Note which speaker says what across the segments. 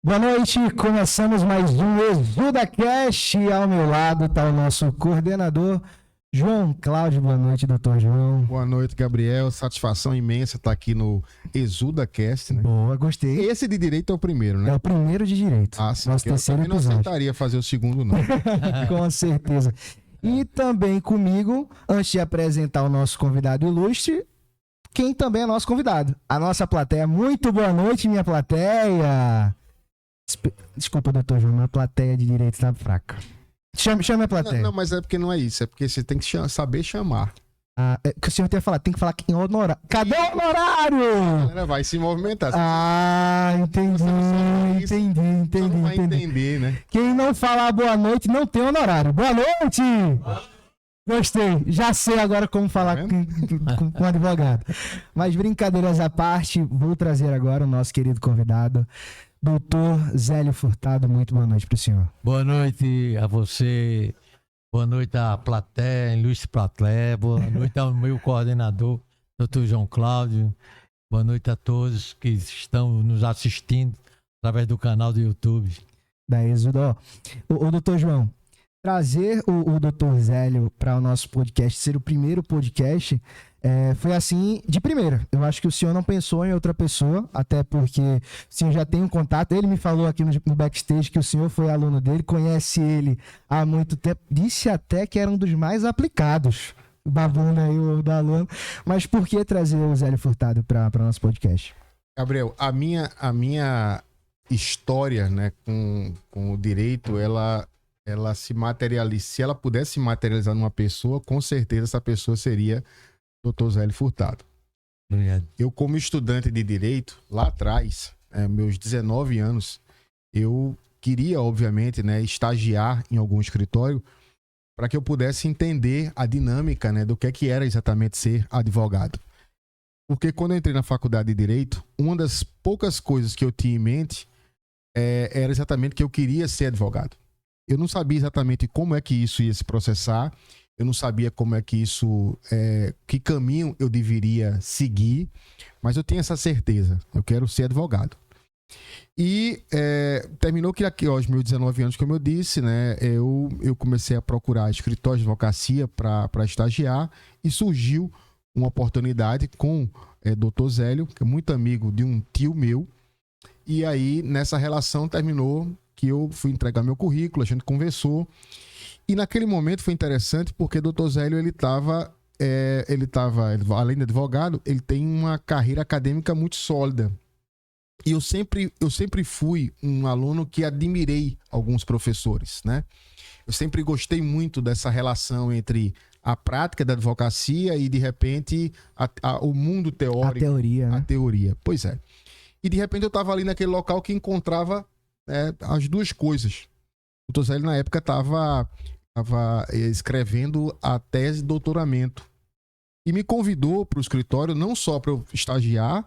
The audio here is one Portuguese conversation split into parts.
Speaker 1: Boa noite, começamos mais um ExudaCast. Ao meu lado está o nosso coordenador, João Cláudio. Boa noite, doutor João.
Speaker 2: Boa noite, Gabriel. Satisfação imensa estar aqui no ExudaCast, né?
Speaker 1: Boa, gostei.
Speaker 2: Esse de direito é o primeiro, né?
Speaker 1: É o primeiro de direito.
Speaker 2: Ah, sim.
Speaker 1: Nosso
Speaker 2: Eu
Speaker 1: terceiro
Speaker 2: também não
Speaker 1: episódio.
Speaker 2: aceitaria fazer o segundo, não.
Speaker 1: Com certeza. E também comigo, antes de apresentar o nosso convidado ilustre, quem também é nosso convidado, a nossa plateia. Muito boa noite, minha plateia. Desculpa, doutor João, minha plateia de direito tá fraca. Chame a plateia.
Speaker 2: Não, mas é porque não é isso. É porque você tem que saber chamar.
Speaker 1: Que o senhor tem que falar em honorário. Cadê o
Speaker 2: A
Speaker 1: honorário?
Speaker 2: galera vai se movimentar.
Speaker 1: Entendi.
Speaker 2: Você não vai entender, né?
Speaker 1: Quem não falar boa noite não tem honorário. Boa noite! Gostei. Já sei agora como falar com o advogado. Mas brincadeiras à parte, vou trazer agora o nosso querido convidado, doutor Zélio Furtado. Muito boa noite para o senhor.
Speaker 3: Boa noite a você, boa noite à plateia, ilustre plateia, boa noite ao meu coordenador, doutor João Cláudio, boa noite a todos que estão nos assistindo através do canal do YouTube.
Speaker 1: Da Exuda. O doutor João, trazer o doutor Zélio para o nosso podcast, ser o primeiro podcast, foi assim de primeira. Eu acho que o senhor não pensou em outra pessoa, até porque o senhor já tem um contato. Ele me falou aqui no backstage que o senhor foi aluno dele, conhece ele há muito tempo. Disse até que era um dos mais aplicados. Babando aí o da aluno. Mas por que trazer o Zélio Furtado para o nosso podcast?
Speaker 2: Gabriel, a minha história, né, com o direito, ela se materializa. Se ela pudesse se materializar numa pessoa, com certeza essa pessoa seria Dr. Zélio Furtado.
Speaker 3: Obrigado.
Speaker 2: Eu, como estudante de direito, lá atrás, meus 19 anos, eu queria, obviamente, né, estagiar em algum escritório para que eu pudesse entender a dinâmica, né, do que era exatamente ser advogado. Porque quando eu entrei na faculdade de Direito, uma das poucas coisas que eu tinha em mente era exatamente que eu queria ser advogado. Eu não sabia exatamente como é que isso ia se processar, eu não sabia como é que isso, que caminho eu deveria seguir, mas eu tinha essa certeza, eu quero ser advogado. E terminou que aqui, aos meus 19 anos, como eu disse, né, eu comecei a procurar escritório de advocacia para estagiar e surgiu uma oportunidade com o Dr. Zélio, que é muito amigo de um tio meu, e aí nessa relação terminou que eu fui entregar meu currículo, a gente conversou, e naquele momento foi interessante porque o Dr. Zélio, ele estava, além de advogado, ele tem uma carreira acadêmica muito sólida. E eu sempre fui um aluno que admirei alguns professores, né? Eu sempre gostei muito dessa relação entre a prática da advocacia e, de repente, o mundo teórico.
Speaker 1: A teoria, né?
Speaker 2: A teoria, pois é. E, de repente, eu estava ali naquele local que encontrava as duas coisas. O Dr. Zélio, na época, estava escrevendo a tese de doutoramento. E me convidou para o escritório, não só para eu estagiar,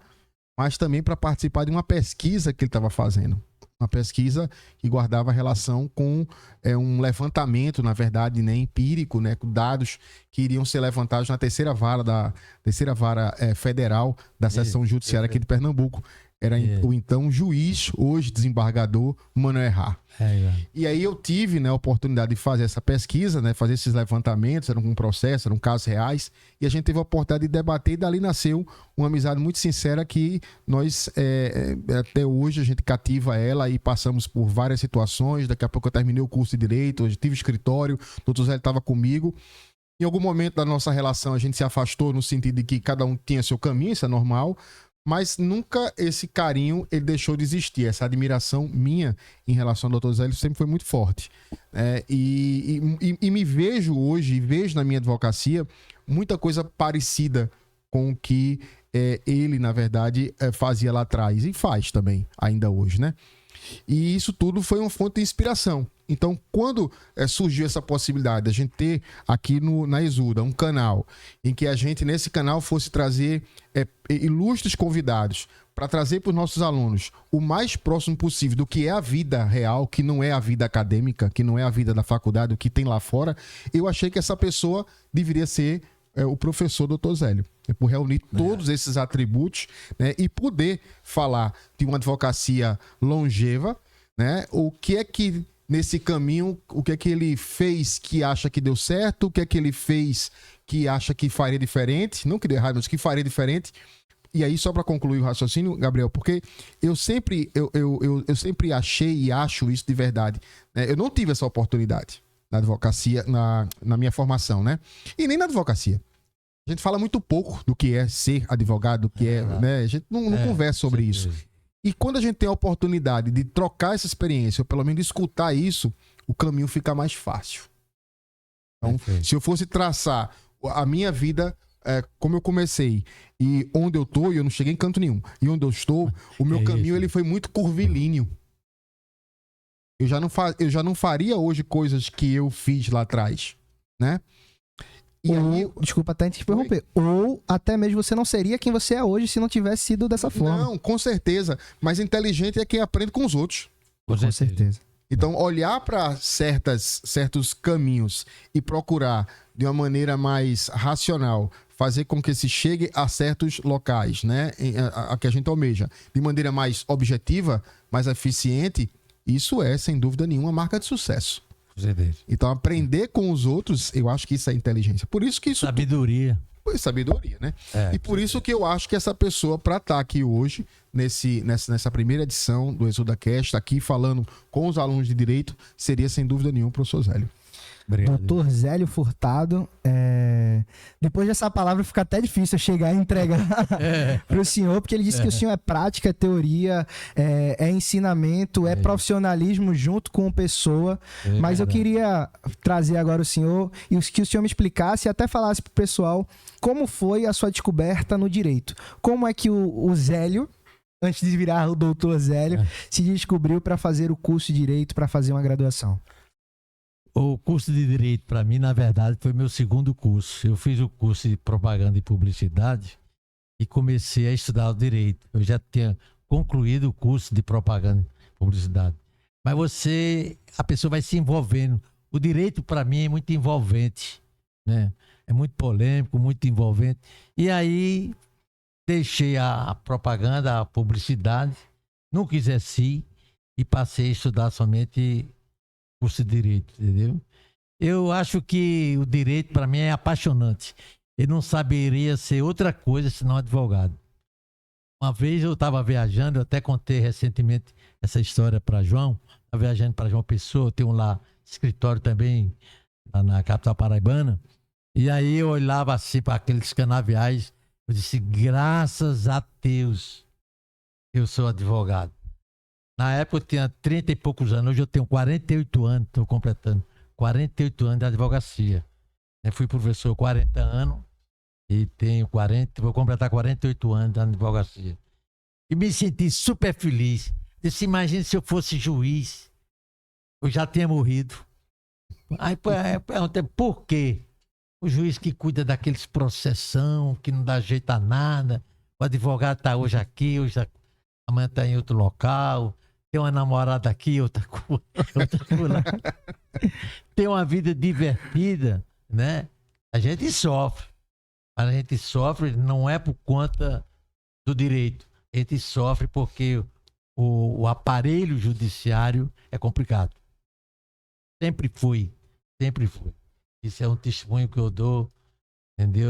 Speaker 2: mas também para participar de uma pesquisa que ele estava fazendo. Uma pesquisa que guardava relação com um levantamento, na verdade, né, empírico, né, com dados que iriam ser levantados na terceira vara federal da seção judiciária aqui de Pernambuco. Era o então juiz, hoje desembargador, Manuel Errar. E aí eu tive, né, a oportunidade de fazer essa pesquisa, né, fazer esses levantamentos, eram um processo, eram casos reais, e a gente teve a oportunidade de debater, e dali nasceu uma amizade muito sincera que nós, até hoje, a gente cativa ela e passamos por várias situações. Daqui a pouco eu terminei o curso de Direito, eu tive escritório, o Dr. Zélio estava comigo. Em algum momento da nossa relação a gente se afastou no sentido de que cada um tinha seu caminho, isso é normal, mas nunca esse carinho ele deixou de existir. Essa admiração minha em relação ao Dr. Zélio sempre foi muito forte. E me vejo hoje, vejo na minha advocacia muita coisa parecida com o que ele, na verdade, fazia lá atrás e faz também, ainda hoje, né? E isso tudo foi uma fonte de inspiração. Então, quando surgiu essa possibilidade de a gente ter aqui na Exuda um canal em que a gente, nesse canal, fosse trazer ilustres convidados para trazer para os nossos alunos o mais próximo possível do que é a vida real, que não é a vida acadêmica, que não é a vida da faculdade, o que tem lá fora, eu achei que essa pessoa deveria ser o professor Dr. Zélio. Por reunir todos esses atributos, né, e poder falar de uma advocacia longeva, né? O que é que nesse caminho, o que é que ele fez que acha que deu certo, o que é que ele fez que acha que faria diferente, não que deu errado, mas que faria diferente. E aí, só para concluir o raciocínio, Gabriel, porque eu sempre achei e acho isso de verdade, né? Eu não tive essa oportunidade na advocacia, na minha formação, né? E nem na advocacia. A gente fala muito pouco do que é ser advogado, do que né? A gente não conversa sobre isso. E quando a gente tem a oportunidade de trocar essa experiência, ou pelo menos de escutar isso, o caminho fica mais fácil. Então, se eu fosse traçar a minha vida, como eu comecei, e onde eu tô, e eu não cheguei em canto nenhum, e onde eu estou, o meu caminho ele foi muito curvilíneo. Eu já não faria hoje coisas que eu fiz lá atrás, né? E aí,
Speaker 1: desculpa até te interromper. Ou até mesmo você não seria quem você é hoje se não tivesse sido dessa forma.
Speaker 2: Não, com certeza. Mas inteligente é quem aprende com os outros.
Speaker 1: Com certeza.
Speaker 2: Então, olhar para certos caminhos e procurar de uma maneira mais racional fazer com que se chegue a certos locais, né? A que a gente almeja, de maneira mais objetiva, mais eficiente, isso é, sem dúvida nenhuma, marca de sucesso. Então, aprender com os outros, eu acho que isso é inteligência. Por isso que isso...
Speaker 3: Sabedoria.
Speaker 2: Sabedoria, né? E por isso que eu acho que essa pessoa, para estar aqui hoje, nessa primeira edição do ExudaCast, aqui falando com os alunos de Direito, seria, sem dúvida nenhuma, o professor Zélio.
Speaker 1: Obrigado. Doutor Zélio Furtado, depois dessa palavra fica até difícil eu chegar e entregar para o senhor, porque ele disse que o senhor é prática, é teoria, é ensinamento, é profissionalismo junto com pessoa, mas eu queria trazer agora o senhor e que o senhor me explicasse e até falasse para o pessoal como foi a sua descoberta no direito. Como é que o Zélio, antes de virar o doutor Zélio, se descobriu para fazer o curso de Direito, para fazer uma graduação?
Speaker 3: O curso de Direito, para mim, na verdade, foi meu segundo curso. Eu fiz o curso de Propaganda e Publicidade e comecei a estudar o Direito. Eu já tinha concluído o curso de Propaganda e Publicidade. Mas a pessoa vai se envolvendo. O Direito, para mim, é muito envolvente, né? É muito polêmico, muito envolvente. E aí, deixei a propaganda, a publicidade, nunca exerci e passei a estudar somente curso de Direito, entendeu? Eu acho que o Direito, para mim, é apaixonante. Eu não saberia ser outra coisa senão advogado. Uma vez eu estava viajando, eu até contei recentemente essa história para João, estava viajando para João Pessoa, eu tenho lá escritório também lá na capital paraibana, e aí eu olhava assim para aqueles canaviais, eu disse, graças a Deus, eu sou advogado. Na época eu tinha 30 e poucos anos, hoje eu tenho 48 anos, estou completando 48 anos de advocacia. Eu fui professor 40 anos e vou completar 48 anos de advocacia. E me senti super feliz. Disse, imagina se eu fosse juiz, eu já tinha morrido. Aí perguntei, por quê? O juiz que cuida daqueles processão, que não dá jeito a nada, o advogado está hoje aqui, amanhã está em outro local, tem uma namorada aqui, outra lá. Tem uma vida divertida, né? A gente sofre. Mas a gente sofre não é por conta do direito. A gente sofre porque o aparelho judiciário é complicado. Sempre foi. Sempre foi. Isso é um testemunho que eu dou, entendeu?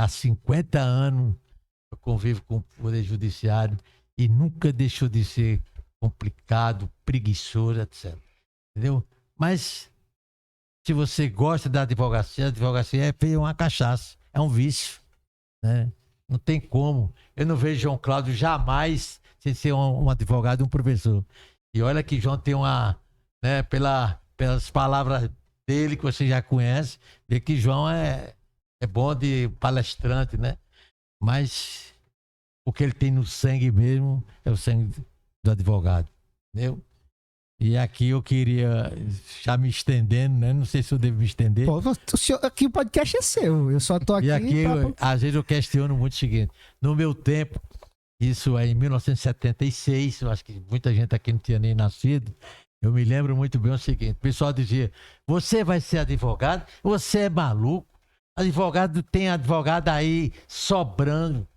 Speaker 3: Há 50 anos eu convivo com o Poder Judiciário e nunca deixou de ser complicado, preguiçoso, etc. Entendeu? Mas se você gosta da advocacia, a advocacia é uma cachaça, é um vício, né? Não tem como. Eu não vejo João Cláudio jamais sem ser um advogado e um professor. E olha que João tem uma, né, pelas palavras dele que você já conhece, vê que João é bom de palestrante, né? Mas o que ele tem no sangue mesmo é o sangue do advogado, entendeu? E aqui eu queria, já me estendendo, né? Não sei se eu devo me estender.
Speaker 1: Pô, aqui o podcast é seu, eu só tô aqui...
Speaker 3: E aqui, às vezes eu questiono muito o seguinte, no meu tempo, isso é em 1976, eu acho que muita gente aqui não tinha nem nascido, eu me lembro muito bem o seguinte, o pessoal dizia, você vai ser advogado? Você é maluco? Tem advogado aí sobrando,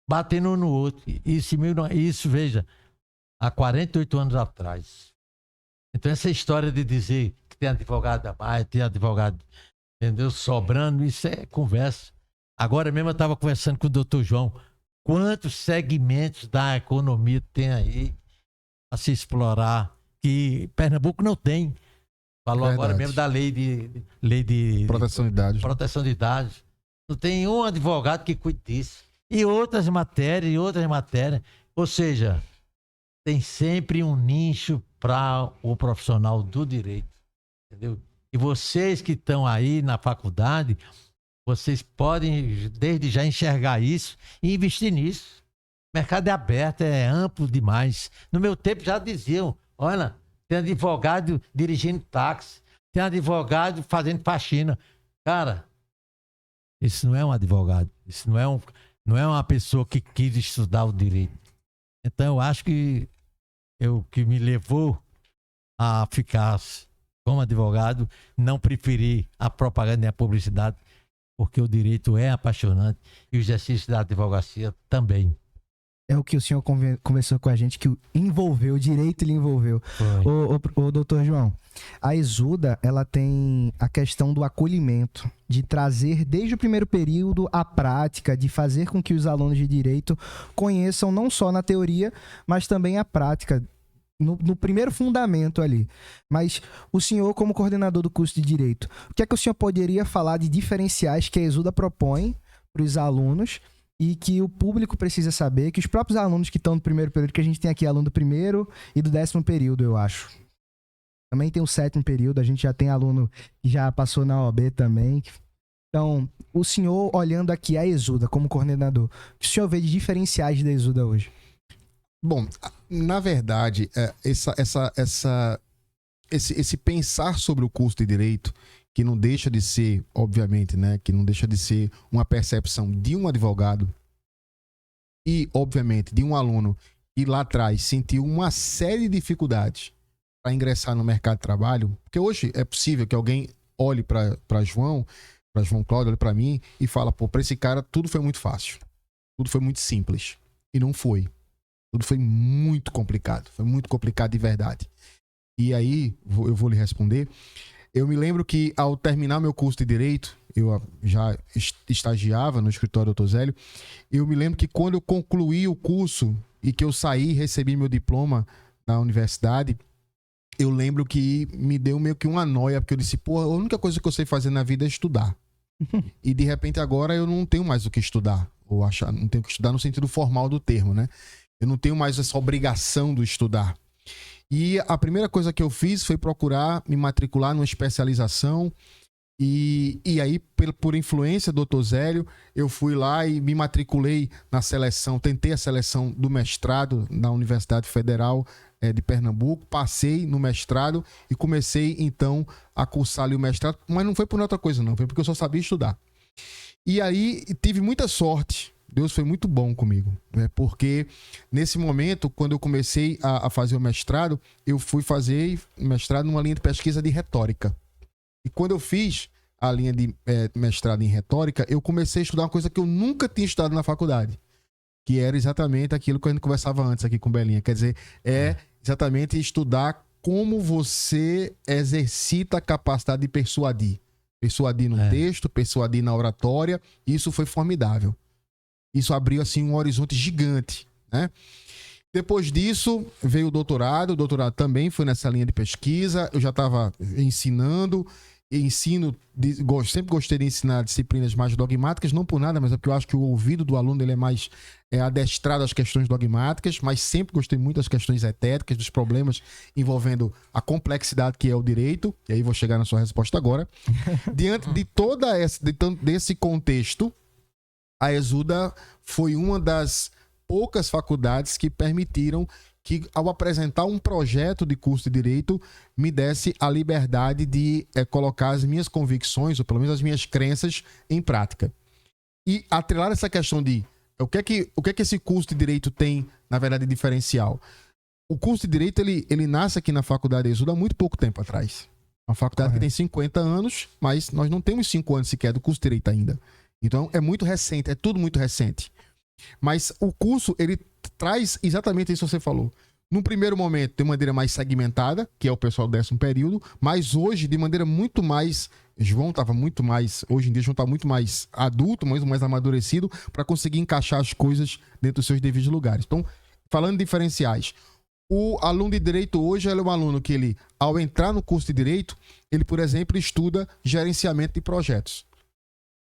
Speaker 3: batendo um no outro. Isso, veja, há 48 anos atrás. Então, essa história de dizer que tem advogado a mais, tem advogado, entendeu, sobrando, isso é conversa. Agora mesmo eu estava conversando com o doutor João. Quantos segmentos da economia tem aí a se explorar que Pernambuco não tem? Falou agora mesmo da lei de
Speaker 2: proteção de dados.
Speaker 3: Proteção de dados. Não tem um advogado que cuide disso. E outras matérias, Ou seja, tem sempre um nicho para o profissional do direito. Entendeu? E vocês que estão aí na faculdade, vocês podem desde já enxergar isso e investir nisso. O mercado é aberto, é amplo demais. No meu tempo já diziam, olha, tem advogado dirigindo táxi, tem advogado fazendo faxina. Cara, isso não é um advogado, isso não é uma pessoa que quis estudar o direito. Então eu acho que o que me levou a ficar como advogado, não preferi a propaganda e a publicidade, porque o direito é apaixonante e o exercício da advocacia também.
Speaker 1: É o que o senhor conversou com a gente, que o direito lhe envolveu. O doutor João, a Exuda, ela tem a questão do acolhimento, de trazer desde o primeiro período a prática, de fazer com que os alunos de direito conheçam não só na teoria, mas também a prática, no primeiro fundamento ali. Mas o senhor, como coordenador do curso de Direito, o que é que o senhor poderia falar de diferenciais que a Exuda propõe para os alunos e que o público precisa saber, que os próprios alunos que estão no primeiro período, que a gente tem aqui aluno do primeiro e do 10º período, eu acho. Também tem o 7º período, a gente já tem aluno que já passou na OAB também. Então, o senhor, olhando aqui a Exuda como coordenador, o que o senhor vê de diferenciais da Exuda hoje?
Speaker 2: Bom, na verdade, esse pensar sobre o curso de Direito, que não deixa de ser, obviamente, né, que não deixa de ser uma percepção de um advogado e, obviamente, de um aluno que lá atrás sentiu uma série de dificuldades para ingressar no mercado de trabalho, porque hoje é possível que alguém olhe para João Cláudio, olhe para mim e fala, pô, para esse cara tudo foi muito fácil, tudo foi muito simples. E não foi. Tudo foi muito complicado de verdade. E aí, eu vou lhe responder. Eu me lembro que ao terminar meu curso de Direito, eu já estagiava no escritório do Dr. Zélio, eu me lembro que quando eu concluí o curso e que eu saí e recebi meu diploma na universidade, eu lembro que me deu meio que uma noia, porque eu disse, pô, a única coisa que eu sei fazer na vida é estudar. E de repente agora eu não tenho mais o que estudar, não tenho que estudar no sentido formal do termo, né? Eu não tenho mais essa obrigação do estudar. E a primeira coisa que eu fiz foi procurar me matricular numa especialização. E aí, por influência do Dr. Zélio, eu fui lá e me matriculei na seleção, tentei a seleção do mestrado na Universidade Federal de Pernambuco, passei no mestrado e comecei, então, a cursar ali o mestrado. Mas não foi por outra coisa, não. Foi porque eu só sabia estudar. E aí, tive muita sorte. Deus foi muito bom comigo, né? Porque nesse momento, quando eu comecei a fazer o mestrado, eu fui fazer mestrado numa linha de pesquisa de retórica. E quando eu fiz a linha de mestrado em retórica, eu comecei a estudar uma coisa que eu nunca tinha estudado na faculdade, que era exatamente aquilo que a gente conversava antes aqui com o Belinha. Quer dizer, é exatamente estudar como você exercita a capacidade de persuadir. Persuadir no texto, persuadir na oratória. Isso foi formidável. Isso abriu, assim, um horizonte gigante, né? Depois disso, veio o doutorado. O doutorado também foi nessa linha de pesquisa. Eu já estava ensinando. Sempre gostei de ensinar disciplinas mais dogmáticas, não por nada, mas é porque eu acho que o ouvido do aluno ele é mais adestrado às questões dogmáticas, mas sempre gostei muito das questões etéticas, dos problemas envolvendo a complexidade que é o direito. E aí vou chegar na sua resposta agora. Diante de desse contexto, a Exuda foi uma das poucas faculdades que permitiram que, ao apresentar um projeto de curso de Direito, me desse a liberdade de colocar as minhas convicções, ou pelo menos as minhas crenças, em prática. E atrelar essa questão de o que é que esse curso de Direito tem, na verdade, diferencial. O curso de Direito, ele nasce aqui na Faculdade Exuda há muito pouco tempo atrás. Uma faculdade que tem 50 anos, mas nós não temos 5 anos sequer do curso de Direito ainda. Então, é muito recente, é tudo muito recente. Mas o curso, ele traz exatamente isso que você falou. Num primeiro momento, de maneira mais segmentada, que é o pessoal do 10º período, mas hoje, de maneira muito mais... João estava muito mais... Hoje em dia, João está muito mais adulto, muito mais amadurecido, para conseguir encaixar as coisas dentro dos seus devidos lugares. Então, falando de diferenciais, o aluno de Direito hoje é um aluno que ele, ao entrar no curso de Direito, ele, por exemplo, estuda gerenciamento de projetos.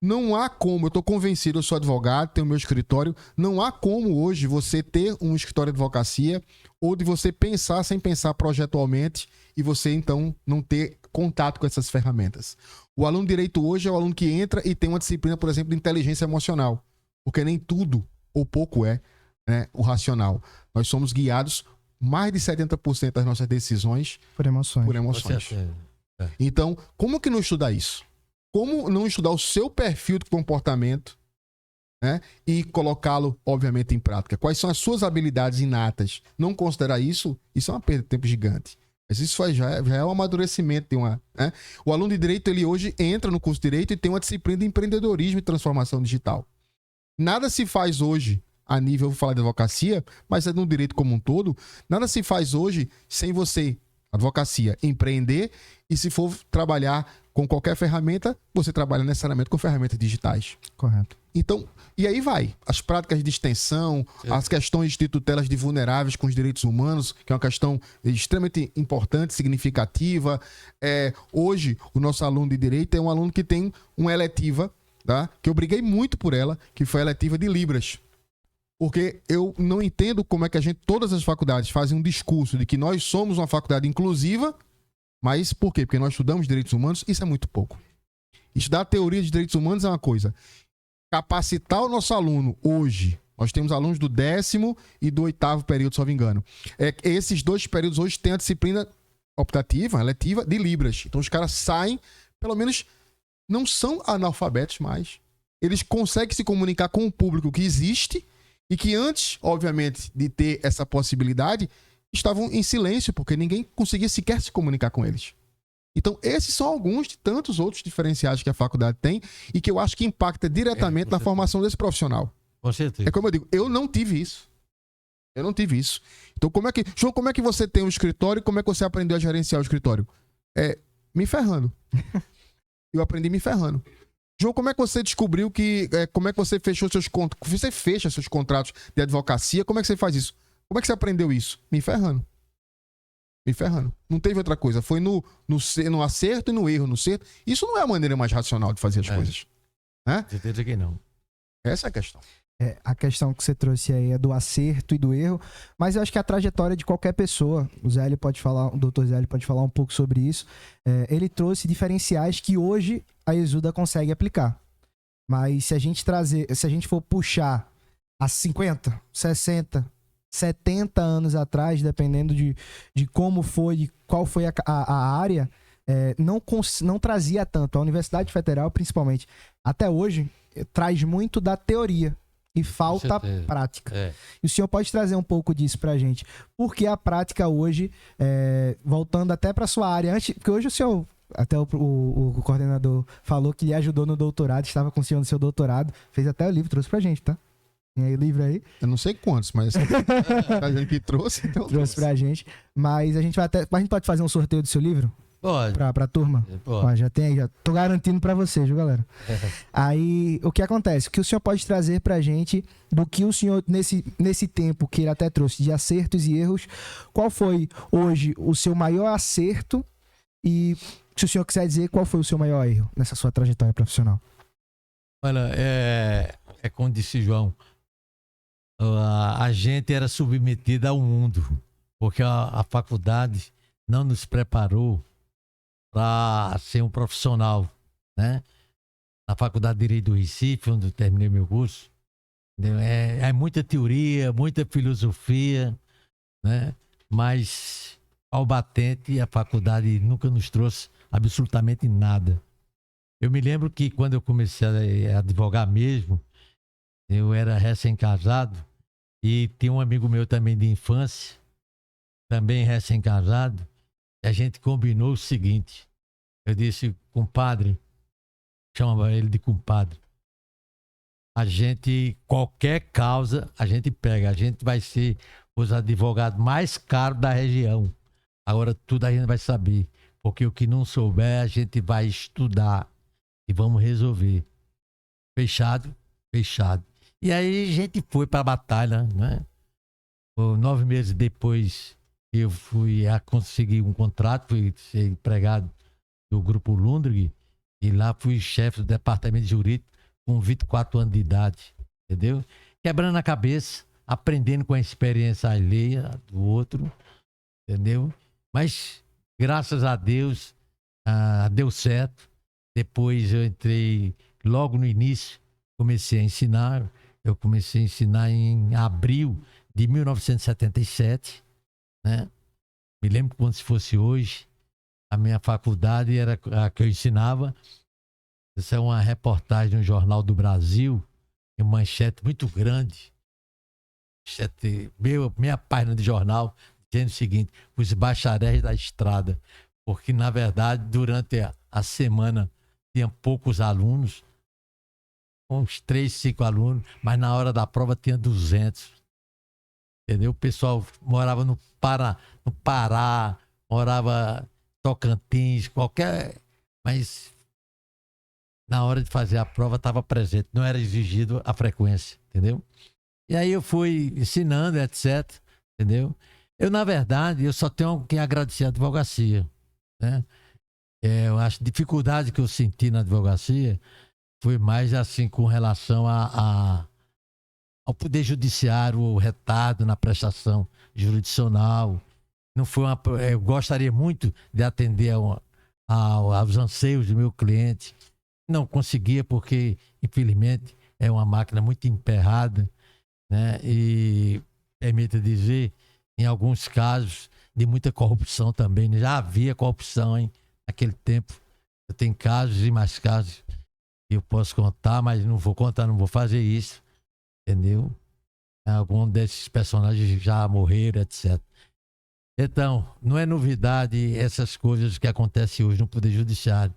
Speaker 2: Não há como, eu estou convencido, eu sou advogado, tenho meu escritório, não há como hoje você ter um escritório de advocacia ou de você pensar sem pensar projetualmente e você, então, não ter contato com essas ferramentas. O aluno de Direito hoje é o aluno que entra e tem uma disciplina, por exemplo, de inteligência emocional, porque nem tudo ou pouco é, né, o racional. Nós somos guiados, mais de 70% das nossas decisões
Speaker 1: Por emoções.
Speaker 2: por emoções. Então, como que não estudar isso? Como não estudar o seu perfil de comportamento, né, e colocá-lo, obviamente, em prática? Quais são as suas habilidades inatas? Não considerar isso é uma perda de tempo gigante. Mas isso já é um amadurecimento de uma... Né? O aluno de Direito, ele hoje entra no curso de Direito e tem uma disciplina de empreendedorismo e transformação digital. Nada se faz hoje, a nível, eu vou falar de advocacia, mas é no direito como um todo, nada se faz hoje sem você, advocacia, empreender, e se for trabalhar com qualquer ferramenta, você trabalha necessariamente com ferramentas digitais.
Speaker 1: Correto.
Speaker 2: Então, e aí vai. As práticas de extensão, as questões de tutelas de vulneráveis com os direitos humanos, que é uma questão extremamente importante, significativa. Hoje, o nosso aluno de Direito é um aluno que tem uma eletiva, tá? Que eu briguei muito por ela, que foi a eletiva de Libras. Porque eu não entendo como é que todas as faculdades fazem um discurso de que nós somos uma faculdade inclusiva. Mas por quê? Porque nós estudamos direitos humanos, isso é muito pouco. Estudar a teoria de direitos humanos é uma coisa. Capacitar o nosso aluno hoje, nós temos alunos do 10º e do 8º período, se não me engano. Esses dois períodos hoje têm a disciplina optativa, letiva, de Libras. Então os caras saem, pelo menos não são analfabetos mais. Eles conseguem se comunicar com o público que existe e que antes, obviamente, de ter essa possibilidade, estavam em silêncio, porque ninguém conseguia sequer se comunicar com eles. Então, esses são alguns de tantos outros diferenciais que a faculdade tem e que eu acho que impacta diretamente na formação desse profissional.
Speaker 3: Com certeza.
Speaker 2: É como eu digo, eu não tive isso. Então, João, como é que você tem um escritório e como é que você aprendeu a gerenciar o escritório? Me ferrando. Eu aprendi me ferrando. João, como é que você descobriu como é que você fechou seus contratos? Você fecha seus contratos de advocacia, como é que você faz isso? Como é que você aprendeu isso? Me ferrando. Não teve outra coisa. Foi no acerto e no erro. No certo. Isso não é a maneira mais racional de fazer as coisas. Né?
Speaker 3: Certeza que não.
Speaker 2: Essa é a questão.
Speaker 1: A questão que você trouxe aí é do acerto e do erro, mas eu acho que a trajetória de qualquer pessoa, o Dr. Zélio pode falar um pouco sobre isso, ele trouxe diferenciais que hoje a Exuda consegue aplicar. Mas se a gente for puxar a 50, 60... 70 anos atrás, dependendo de como foi, de qual foi a área, não trazia tanto. A Universidade Federal, principalmente, até hoje, traz muito da teoria e falta a prática. E o senhor pode trazer um pouco disso pra gente. Porque a prática hoje, voltando até pra sua área, porque hoje o senhor, até o coordenador falou que lhe ajudou no doutorado, estava com o senhor no seu doutorado, fez até o livro, trouxe pra gente, tá? Tem aí o livro aí.
Speaker 2: Eu não sei quantos, mas a gente que trouxe, então
Speaker 1: trouxe pra gente. Mas a gente pode fazer um sorteio do seu livro?
Speaker 3: Pode.
Speaker 1: Pra turma?
Speaker 3: Pode.
Speaker 1: Ó, já tô garantindo pra vocês, viu, galera? Aí, o que acontece? O que o senhor pode trazer pra gente do que o senhor, nesse tempo que ele até trouxe, de acertos e erros, qual foi hoje o seu maior acerto e, se o senhor quiser dizer, qual foi o seu maior erro nessa sua trajetória profissional?
Speaker 3: Olha, como disse João, a gente era submetida ao mundo, porque a faculdade não nos preparou para ser um profissional, né? Na Faculdade de Direito do Recife, onde eu terminei meu curso, é muita teoria, muita filosofia, né? Mas ao batente a faculdade nunca nos trouxe absolutamente nada. Eu me lembro que quando eu comecei a advogar mesmo, eu era recém-casado e tinha um amigo meu também de infância, também recém-casado, e a gente combinou o seguinte. Eu disse, compadre, chamava ele de compadre, qualquer causa a gente pega, a gente vai ser os advogados mais caros da região. Agora tudo a gente vai saber, porque o que não souber a gente vai estudar e vamos resolver. Fechado? Fechado. E aí a gente foi para a batalha, né? 9 meses depois eu fui a conseguir um contrato, fui ser empregado do Grupo Lundgren, e lá fui chefe do departamento jurídico com 24 anos de idade, entendeu? Quebrando a cabeça, aprendendo com a experiência alheia do outro, entendeu? Mas, graças a Deus, deu certo. Depois eu entrei, logo no início, comecei a ensinar. Eu comecei a ensinar em abril de 1977, né? Me lembro como se fosse hoje. A minha faculdade era a que eu ensinava. Essa é uma reportagem no Jornal do Brasil, em manchete muito grande. Minha página de jornal, dizendo o seguinte: os bacharéis da estrada. Porque, na verdade, durante a semana tinha poucos alunos, uns 3, 5 alunos, mas na hora da prova tinha 200. Entendeu? O pessoal morava no Pará, morava em Tocantins, mas na hora de fazer a prova estava presente, não era exigido a frequência, entendeu? E aí eu fui ensinando, etc, entendeu? Na verdade, eu só tenho que agradecer a advocacia, né? Eu acho que a dificuldade que eu senti na advocacia foi mais assim com relação ao Poder Judiciário, o retardo na prestação jurisdicional. Não foi eu gostaria muito de atender aos anseios do meu cliente. Não conseguia porque, infelizmente, é uma máquina muito emperrada, né? E, permita dizer, em alguns casos, de muita corrupção também. Já havia corrupção, hein, naquele tempo. Eu tenho casos e mais casos que eu posso contar, mas não vou contar, não vou fazer isso. Entendeu? Alguns desses personagens já morreram, etc. Então, não é novidade essas coisas que acontecem hoje no Poder Judiciário.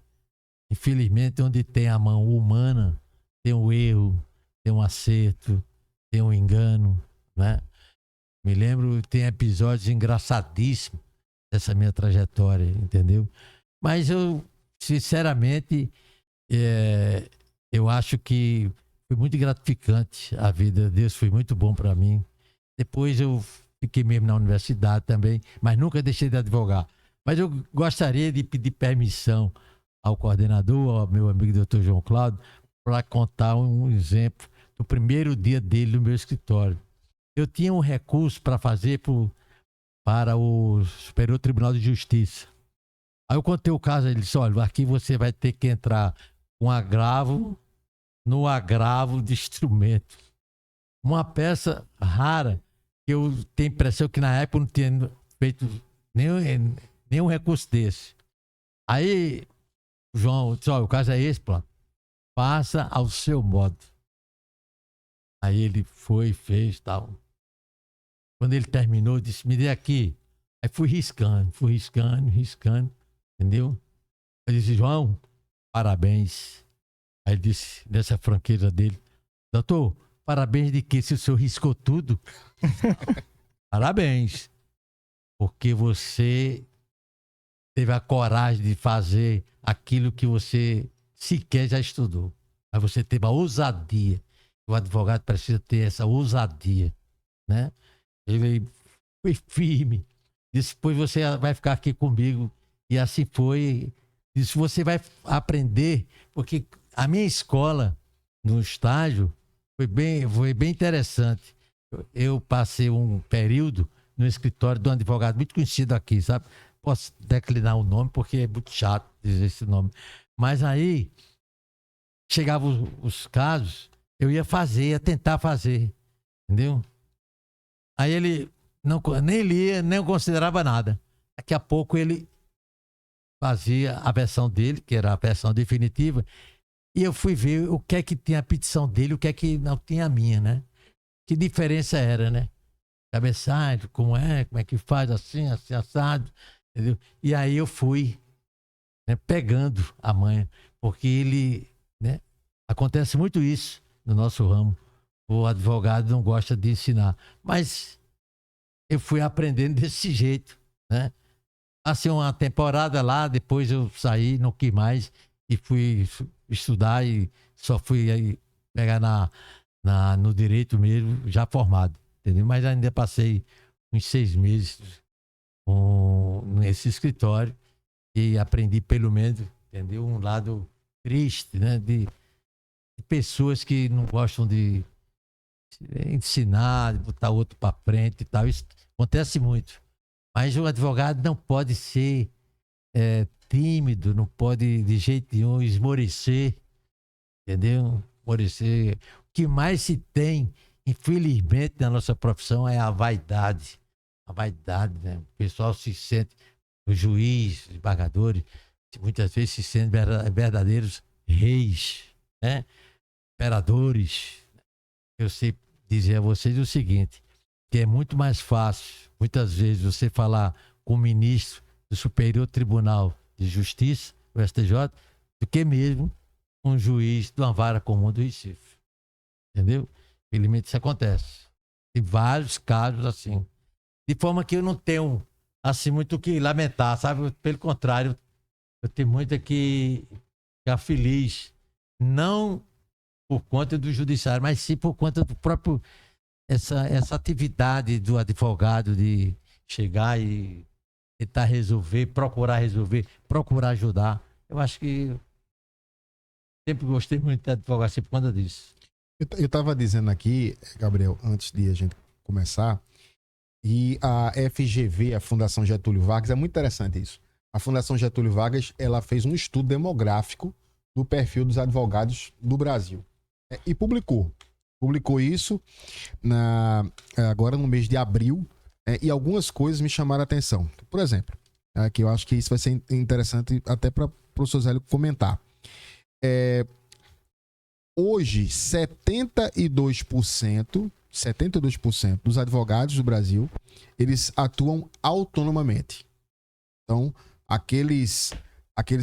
Speaker 3: Infelizmente, onde tem a mão humana, tem um erro, tem um acerto, tem um engano, né? Me lembro, tem episódios engraçadíssimos dessa minha trajetória, entendeu? Mas eu, sinceramente, eu acho que foi muito gratificante a vida. Deus foi muito bom para mim. Depois eu fiquei mesmo na universidade também, mas nunca deixei de advogar. Mas eu gostaria de pedir permissão ao coordenador, ao meu amigo Dr. João Cláudio, para contar um exemplo do primeiro dia dele no meu escritório. Eu tinha um recurso para fazer para o Superior Tribunal de Justiça. Aí eu contei o caso, ele disse: olha, aqui você vai ter que entrar com agravo no agravo de instrumento. Uma peça rara, que eu tenho a impressão que na época eu não tinha feito nenhum recurso desse. Aí o João disse: olha, o caso é esse, pô, faça ao seu modo. Aí ele foi, fez tal. Quando ele terminou, disse: me dê aqui. Aí fui riscando, entendeu? Eu disse: João, parabéns. Aí ele disse, nessa franqueza dele: doutor, parabéns de que se o senhor riscou tudo? Parabéns, porque você teve a coragem de fazer aquilo que você sequer já estudou. Mas você teve a ousadia. O advogado precisa ter essa ousadia, né? Ele foi firme. Disse: pois você vai ficar aqui comigo. E assim foi. Disse: você vai aprender, porque a minha escola, no estágio, foi bem interessante. Eu passei um período no escritório de um advogado muito conhecido aqui, sabe? Posso declinar o nome, porque é muito chato dizer esse nome. Mas aí, chegavam os casos, eu ia tentar fazer, entendeu? Aí ele nem lia, nem considerava nada. Daqui a pouco ele fazia a versão dele, que era a versão definitiva, e eu fui ver o que é que tinha a petição dele, o que é que não tinha a minha, né? Que diferença era, né? Cabeçalho, como é que faz assim, assado, entendeu? E aí eu fui, né, pegando a manha, porque ele, né? Acontece muito isso no nosso ramo. O advogado não gosta de ensinar, mas eu fui aprendendo desse jeito, né? Passei uma temporada lá, depois eu saí, não quis mais, e fui estudar e só fui aí pegar no direito mesmo, já formado, entendeu? Mas ainda passei uns 6 meses nesse escritório e aprendi pelo menos, entendeu? Um lado triste, né? De pessoas que não gostam de ensinar, de botar outro para frente e tal. Isso acontece muito. Mas o advogado não pode ser tímido, não pode de jeito nenhum esmorecer, entendeu? Esmorecer. O que mais se tem, infelizmente, na nossa profissão é a vaidade. A vaidade, né? O pessoal se sente, o juiz, os embargadores, muitas vezes se sentem verdadeiros reis, né? Imperadores. Eu sei dizer a vocês o seguinte, que é muito mais fácil, muitas vezes, você falar com o ministro do Superior Tribunal de Justiça, o STJ, do que mesmo um juiz de uma vara comum do Recife. Entendeu? Infelizmente isso acontece. Tem vários casos assim. De forma que eu não tenho, assim, muito o que lamentar, sabe? Pelo contrário, eu tenho muito aqui ficar feliz. Não por conta do judiciário, mas sim por conta do próprio... Essa atividade do advogado de chegar e tentar resolver, procurar ajudar. Eu acho que sempre gostei muito da advocacia por conta disso.
Speaker 2: Eu estava dizendo aqui, Gabriel, antes de a gente começar, e a FGV, a Fundação Getúlio Vargas, é muito interessante isso. A Fundação Getúlio Vargas, ela fez um estudo demográfico do perfil dos advogados do Brasil. E publicou isso agora no mês de abril, e algumas coisas me chamaram a atenção. Por exemplo, que eu acho que isso vai ser interessante até para o professor Zélio comentar. Hoje, 72% dos advogados do Brasil, eles atuam autonomamente. Então, aqueles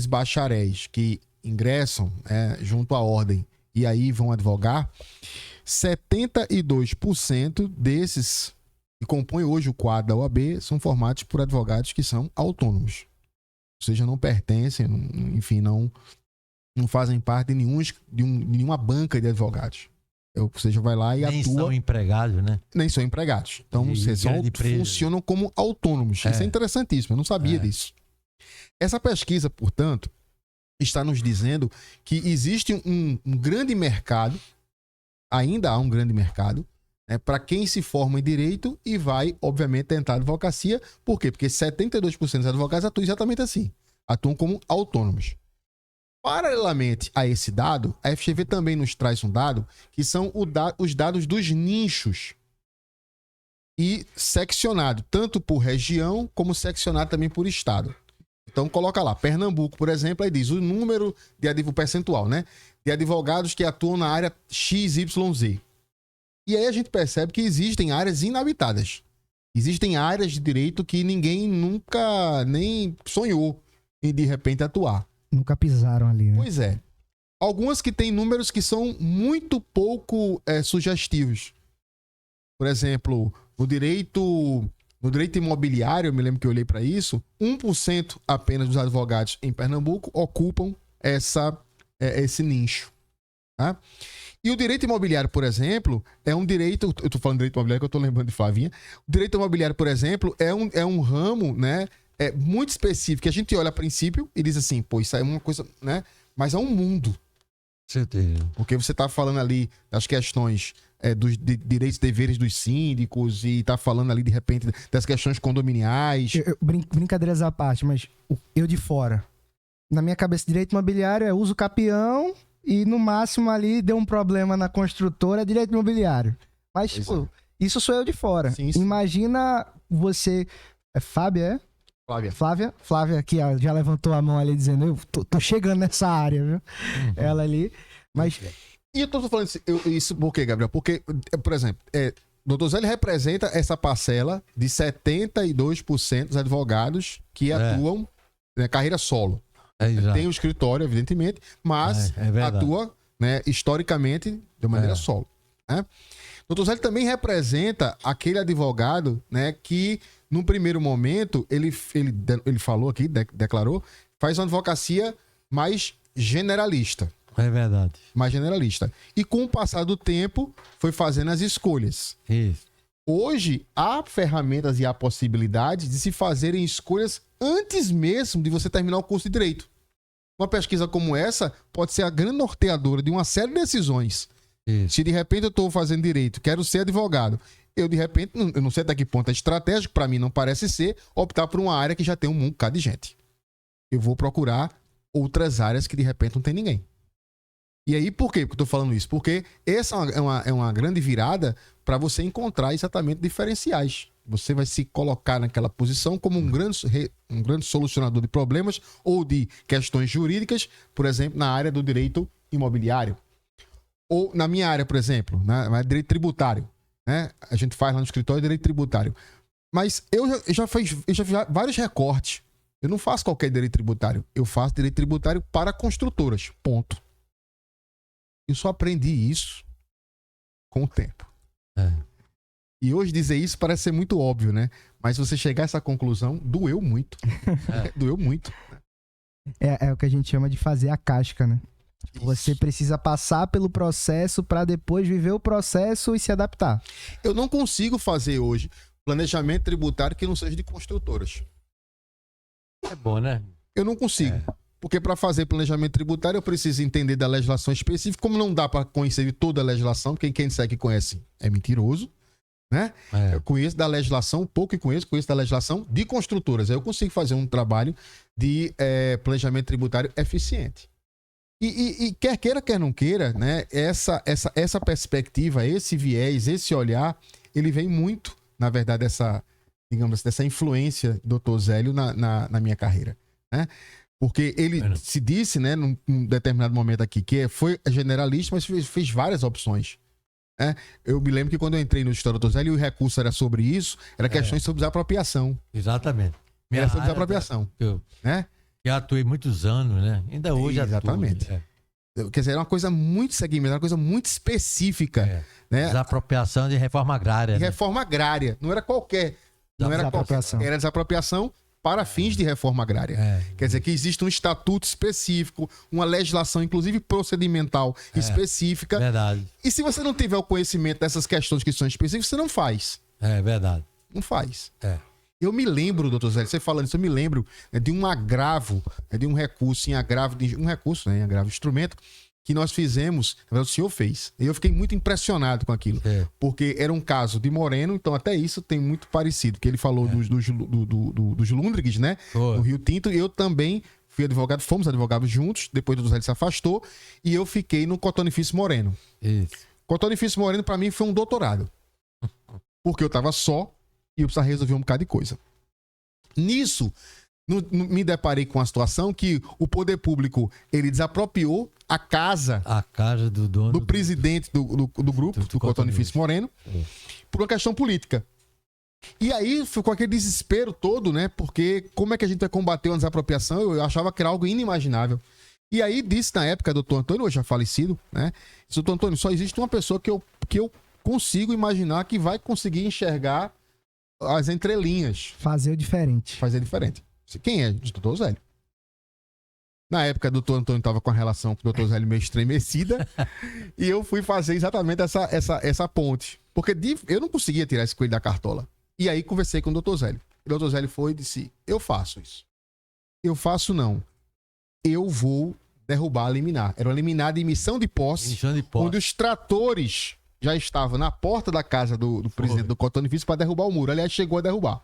Speaker 2: bacharéis que ingressam junto à ordem e aí vão advogar, 72% desses que compõem hoje o quadro da OAB são formados por advogados que são autônomos. Ou seja, não pertencem, enfim, não fazem parte de nenhuma banca de advogados. Ou seja, vai lá e
Speaker 3: nem
Speaker 2: atua...
Speaker 3: Nem são empregados, né?
Speaker 2: Nem são empregados. Então, vocês funcionam como autônomos. Isso é interessantíssimo, eu não sabia disso. Essa pesquisa, portanto, está nos dizendo que existe um grande mercado, ainda há um grande mercado, para quem se forma em direito e vai, obviamente, tentar advocacia. Por quê? Porque 72% dos advogados atuam exatamente assim. Atuam como autônomos. Paralelamente a esse dado, a FGV também nos traz um dado, que são os dados dos nichos. E seccionado, tanto por região, como seccionado também por estado. Então, coloca lá, Pernambuco, por exemplo, aí diz o número o percentual, né? De advogados que atuam na área XYZ. E aí a gente percebe que existem áreas inabitadas. Existem áreas de direito que ninguém nunca nem sonhou em, de repente, atuar.
Speaker 1: Nunca pisaram ali, né?
Speaker 2: Pois é. Algumas que têm números que são muito pouco sugestivos. Por exemplo, no direito imobiliário, eu me lembro que eu olhei para isso, 1% apenas dos advogados em Pernambuco ocupam esse nicho. Tá? E o direito imobiliário, por exemplo, é um direito... Eu estou falando de direito imobiliário que eu estou lembrando de Flavinha. O direito imobiliário, por exemplo, é um ramo, né, muito específico, que a gente olha a princípio e diz assim, pô, isso aí é uma coisa... né? Mas é um mundo.
Speaker 3: Certeza.
Speaker 2: Porque você está falando ali das questões dos direitos e deveres dos síndicos e está falando ali, de repente, das questões condominiais.
Speaker 1: Brincadeiras à parte, mas eu de fora. Na minha cabeça, direito imobiliário é uso capião e no máximo ali deu um problema na construtora, é direito imobiliário. Mas, tipo, isso sou eu de fora.
Speaker 2: Sim, sim.
Speaker 1: Imagina você... É Fábia, Flávia, que já levantou a mão ali dizendo, eu tô chegando nessa área, viu?
Speaker 3: Uhum.
Speaker 1: Ela ali. Mas...
Speaker 2: E eu tô falando isso por quê, Gabriel? Porque, por exemplo, Dr. Zé, ele representa essa parcela de 72% dos advogados que atuam na carreira solo. Tem o escritório, evidentemente, mas atua, né, historicamente de maneira solo. né? Doutor Zélio também representa aquele advogado, né, que, num primeiro momento, ele falou aqui, declarou, faz uma advocacia mais generalista.
Speaker 3: É verdade.
Speaker 2: Mais generalista. E com o passar do tempo, foi fazendo as escolhas.
Speaker 3: Isso.
Speaker 2: Hoje, há ferramentas e há possibilidades de se fazerem escolhas antes mesmo de você terminar o curso de Direito. Uma pesquisa como essa pode ser a grande norteadora de uma série de decisões.
Speaker 3: Isso.
Speaker 2: Se de repente eu estou fazendo direito, quero ser advogado, eu de repente, eu não sei até que ponto é estratégico, para mim não parece ser, optar por uma área que já tem um bocado de gente. Eu vou procurar outras áreas que de repente não tem ninguém. E aí, por quê que eu estou falando isso? Porque essa é uma grande virada para você encontrar exatamente diferenciais. Você vai se colocar naquela posição como um grande solucionador de problemas ou de questões jurídicas, por exemplo, na área do direito imobiliário. Ou na minha área, por exemplo, né, direito tributário. Né? A gente faz lá no escritório direito tributário. Mas eu já fiz vários recortes. Eu não faço qualquer direito tributário. Eu faço direito tributário para construtoras. Ponto. Eu só aprendi isso com o tempo. E hoje dizer isso parece ser muito óbvio, né? Mas se você chegar a essa conclusão, doeu muito. Doeu muito.
Speaker 1: É o que a gente chama de fazer a casca, né?
Speaker 2: Isso.
Speaker 1: Você precisa passar pelo processo para depois viver o processo e se adaptar.
Speaker 2: Eu não consigo fazer hoje planejamento tributário que não seja de construtoras.
Speaker 3: É bom, né?
Speaker 2: Eu não consigo. Porque para fazer planejamento tributário eu preciso entender da legislação específica. Como não dá para conhecer toda a legislação, porque quem disser que conhece é mentiroso, né? Eu conheço da legislação, pouco que conheço da legislação de construtoras. Aí eu consigo fazer um trabalho de planejamento tributário eficiente. E quer queira, quer não queira, né? Essa perspectiva, esse viés, esse olhar, ele vem muito, na verdade, dessa influência do Dr. Zélio na minha carreira, né? Porque ele se disse, né, num determinado momento aqui, que foi generalista, mas fez várias opções. Né? Eu me lembro que quando eu entrei no escritório do Dr. Zélio, o recurso era sobre isso, era questões sobre desapropriação.
Speaker 3: Exatamente.
Speaker 2: Era sobre desapropriação. Né?
Speaker 3: Eu atuei muitos anos, né? Ainda hoje
Speaker 2: exatamente. Quer dizer, era uma coisa muito segmentada, uma coisa muito específica. Né?
Speaker 3: Desapropriação de reforma agrária.
Speaker 2: De reforma agrária. Não era qualquer. Não era
Speaker 1: Desapropriação.
Speaker 2: Era desapropriação para fins de reforma agrária. Quer dizer, que existe um estatuto específico, uma legislação, inclusive procedimental específica.
Speaker 3: Verdade.
Speaker 2: E se você não tiver o conhecimento dessas questões que são específicas, você não faz.
Speaker 3: É verdade.
Speaker 2: Não faz. Eu me lembro, doutor Zélio, você falando isso, eu me lembro de um agravo, de um recurso em agravo, em agravo de instrumento, que nós fizemos, o senhor fez. E eu fiquei muito impressionado com aquilo. Porque era um caso de Moreno, então até isso tem muito parecido, que ele falou dos Lundrigs, né? No Rio Tinto, e eu também fui advogado, fomos advogados juntos, depois o doutor Zélio se afastou, e eu fiquei no Cotonifício Moreno.
Speaker 3: Isso.
Speaker 2: Cotonifício Moreno, para mim, foi um doutorado. Porque eu estava só, e eu precisava resolver um bocado de coisa. Nisso, me deparei com a situação que o poder público, ele desapropriou a casa
Speaker 3: do dono
Speaker 2: do presidente do grupo, do Cotonifício Moreno, por uma questão política. E aí ficou aquele desespero todo, né? Porque como é que a gente vai combater uma desapropriação? Eu achava que era algo inimaginável. E aí disse na época, doutor Antônio, hoje já falecido, né? Disse, doutor Antônio, só existe uma pessoa que eu consigo imaginar que vai conseguir enxergar as entrelinhas.
Speaker 1: Fazer o diferente.
Speaker 2: Fazer diferente. Quem é? O doutor Zélio. Na época, o doutor Antônio estava com a relação com o doutor Zélio meio estremecida. E eu fui fazer exatamente essa ponte. Porque eu não conseguia tirar esse coelho da cartola. E aí conversei com o doutor Zélio. O doutor Zélio foi e disse, eu faço isso. Eu faço não. Eu vou derrubar a liminar. Era uma liminar de emissão de posse. Onde os tratores já estavam na porta da casa do presidente do Cotonifício para derrubar o muro. Aliás, chegou a derrubar.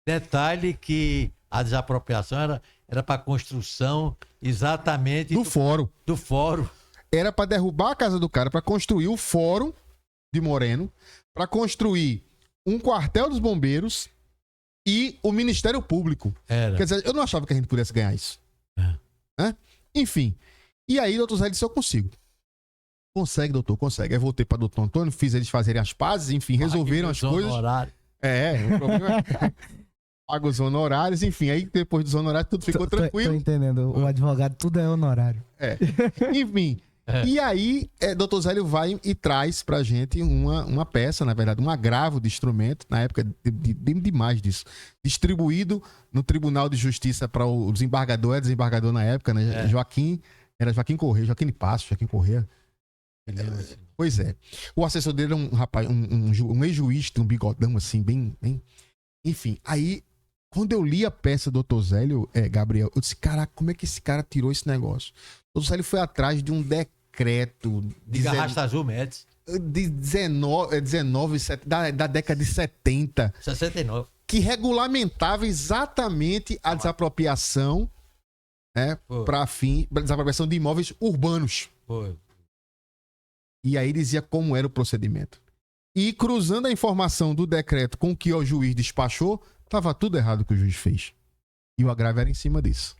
Speaker 3: Detalhe que a desapropriação era para construção exatamente
Speaker 2: do fórum.
Speaker 3: Do fórum.
Speaker 2: Era para derrubar a casa do cara, para construir o fórum de Moreno, para construir um quartel dos bombeiros e o Ministério Público. Quer dizer, eu não achava que a gente pudesse ganhar isso. Né? Enfim. E aí, doutor Zélio disse, eu consigo. Consegue, doutor, consegue. Aí voltei para o doutor Antônio, fiz eles fazerem as pazes, enfim, resolveram as coisas.
Speaker 3: Honorário.
Speaker 2: O problema é paga os honorários, enfim, aí depois dos honorários tudo ficou tranquilo.
Speaker 1: Tô entendendo, o advogado tudo é honorário.
Speaker 2: Enfim, E aí, Dr. Zélio vai e traz pra gente uma peça, na verdade, um agravo de instrumento, na época, demais disso, distribuído no Tribunal de Justiça para o desembargador, desembargador na época, né? Era Joaquim Corrêa, Joaquim Passo, Joaquim Corrêa. Pois é. O assessor dele é um rapaz, um ex-juiz, um bigodão assim, bem... Enfim, aí, quando eu li a peça do Dr. Zélio, Gabriel, eu disse, caraca, como é que esse cara tirou esse negócio? O Dr. Zélio foi atrás de um decreto
Speaker 3: de Garrafa Azul Médici
Speaker 2: de 19 da década de 70,
Speaker 3: 69,
Speaker 2: que regulamentava exatamente a desapropriação, né, para fim, desapropriação de imóveis urbanos.
Speaker 3: Foi.
Speaker 2: E aí dizia como era o procedimento. E cruzando a informação do decreto com o que o juiz despachou, estava tudo errado que o juiz fez. E o agravo era em cima disso.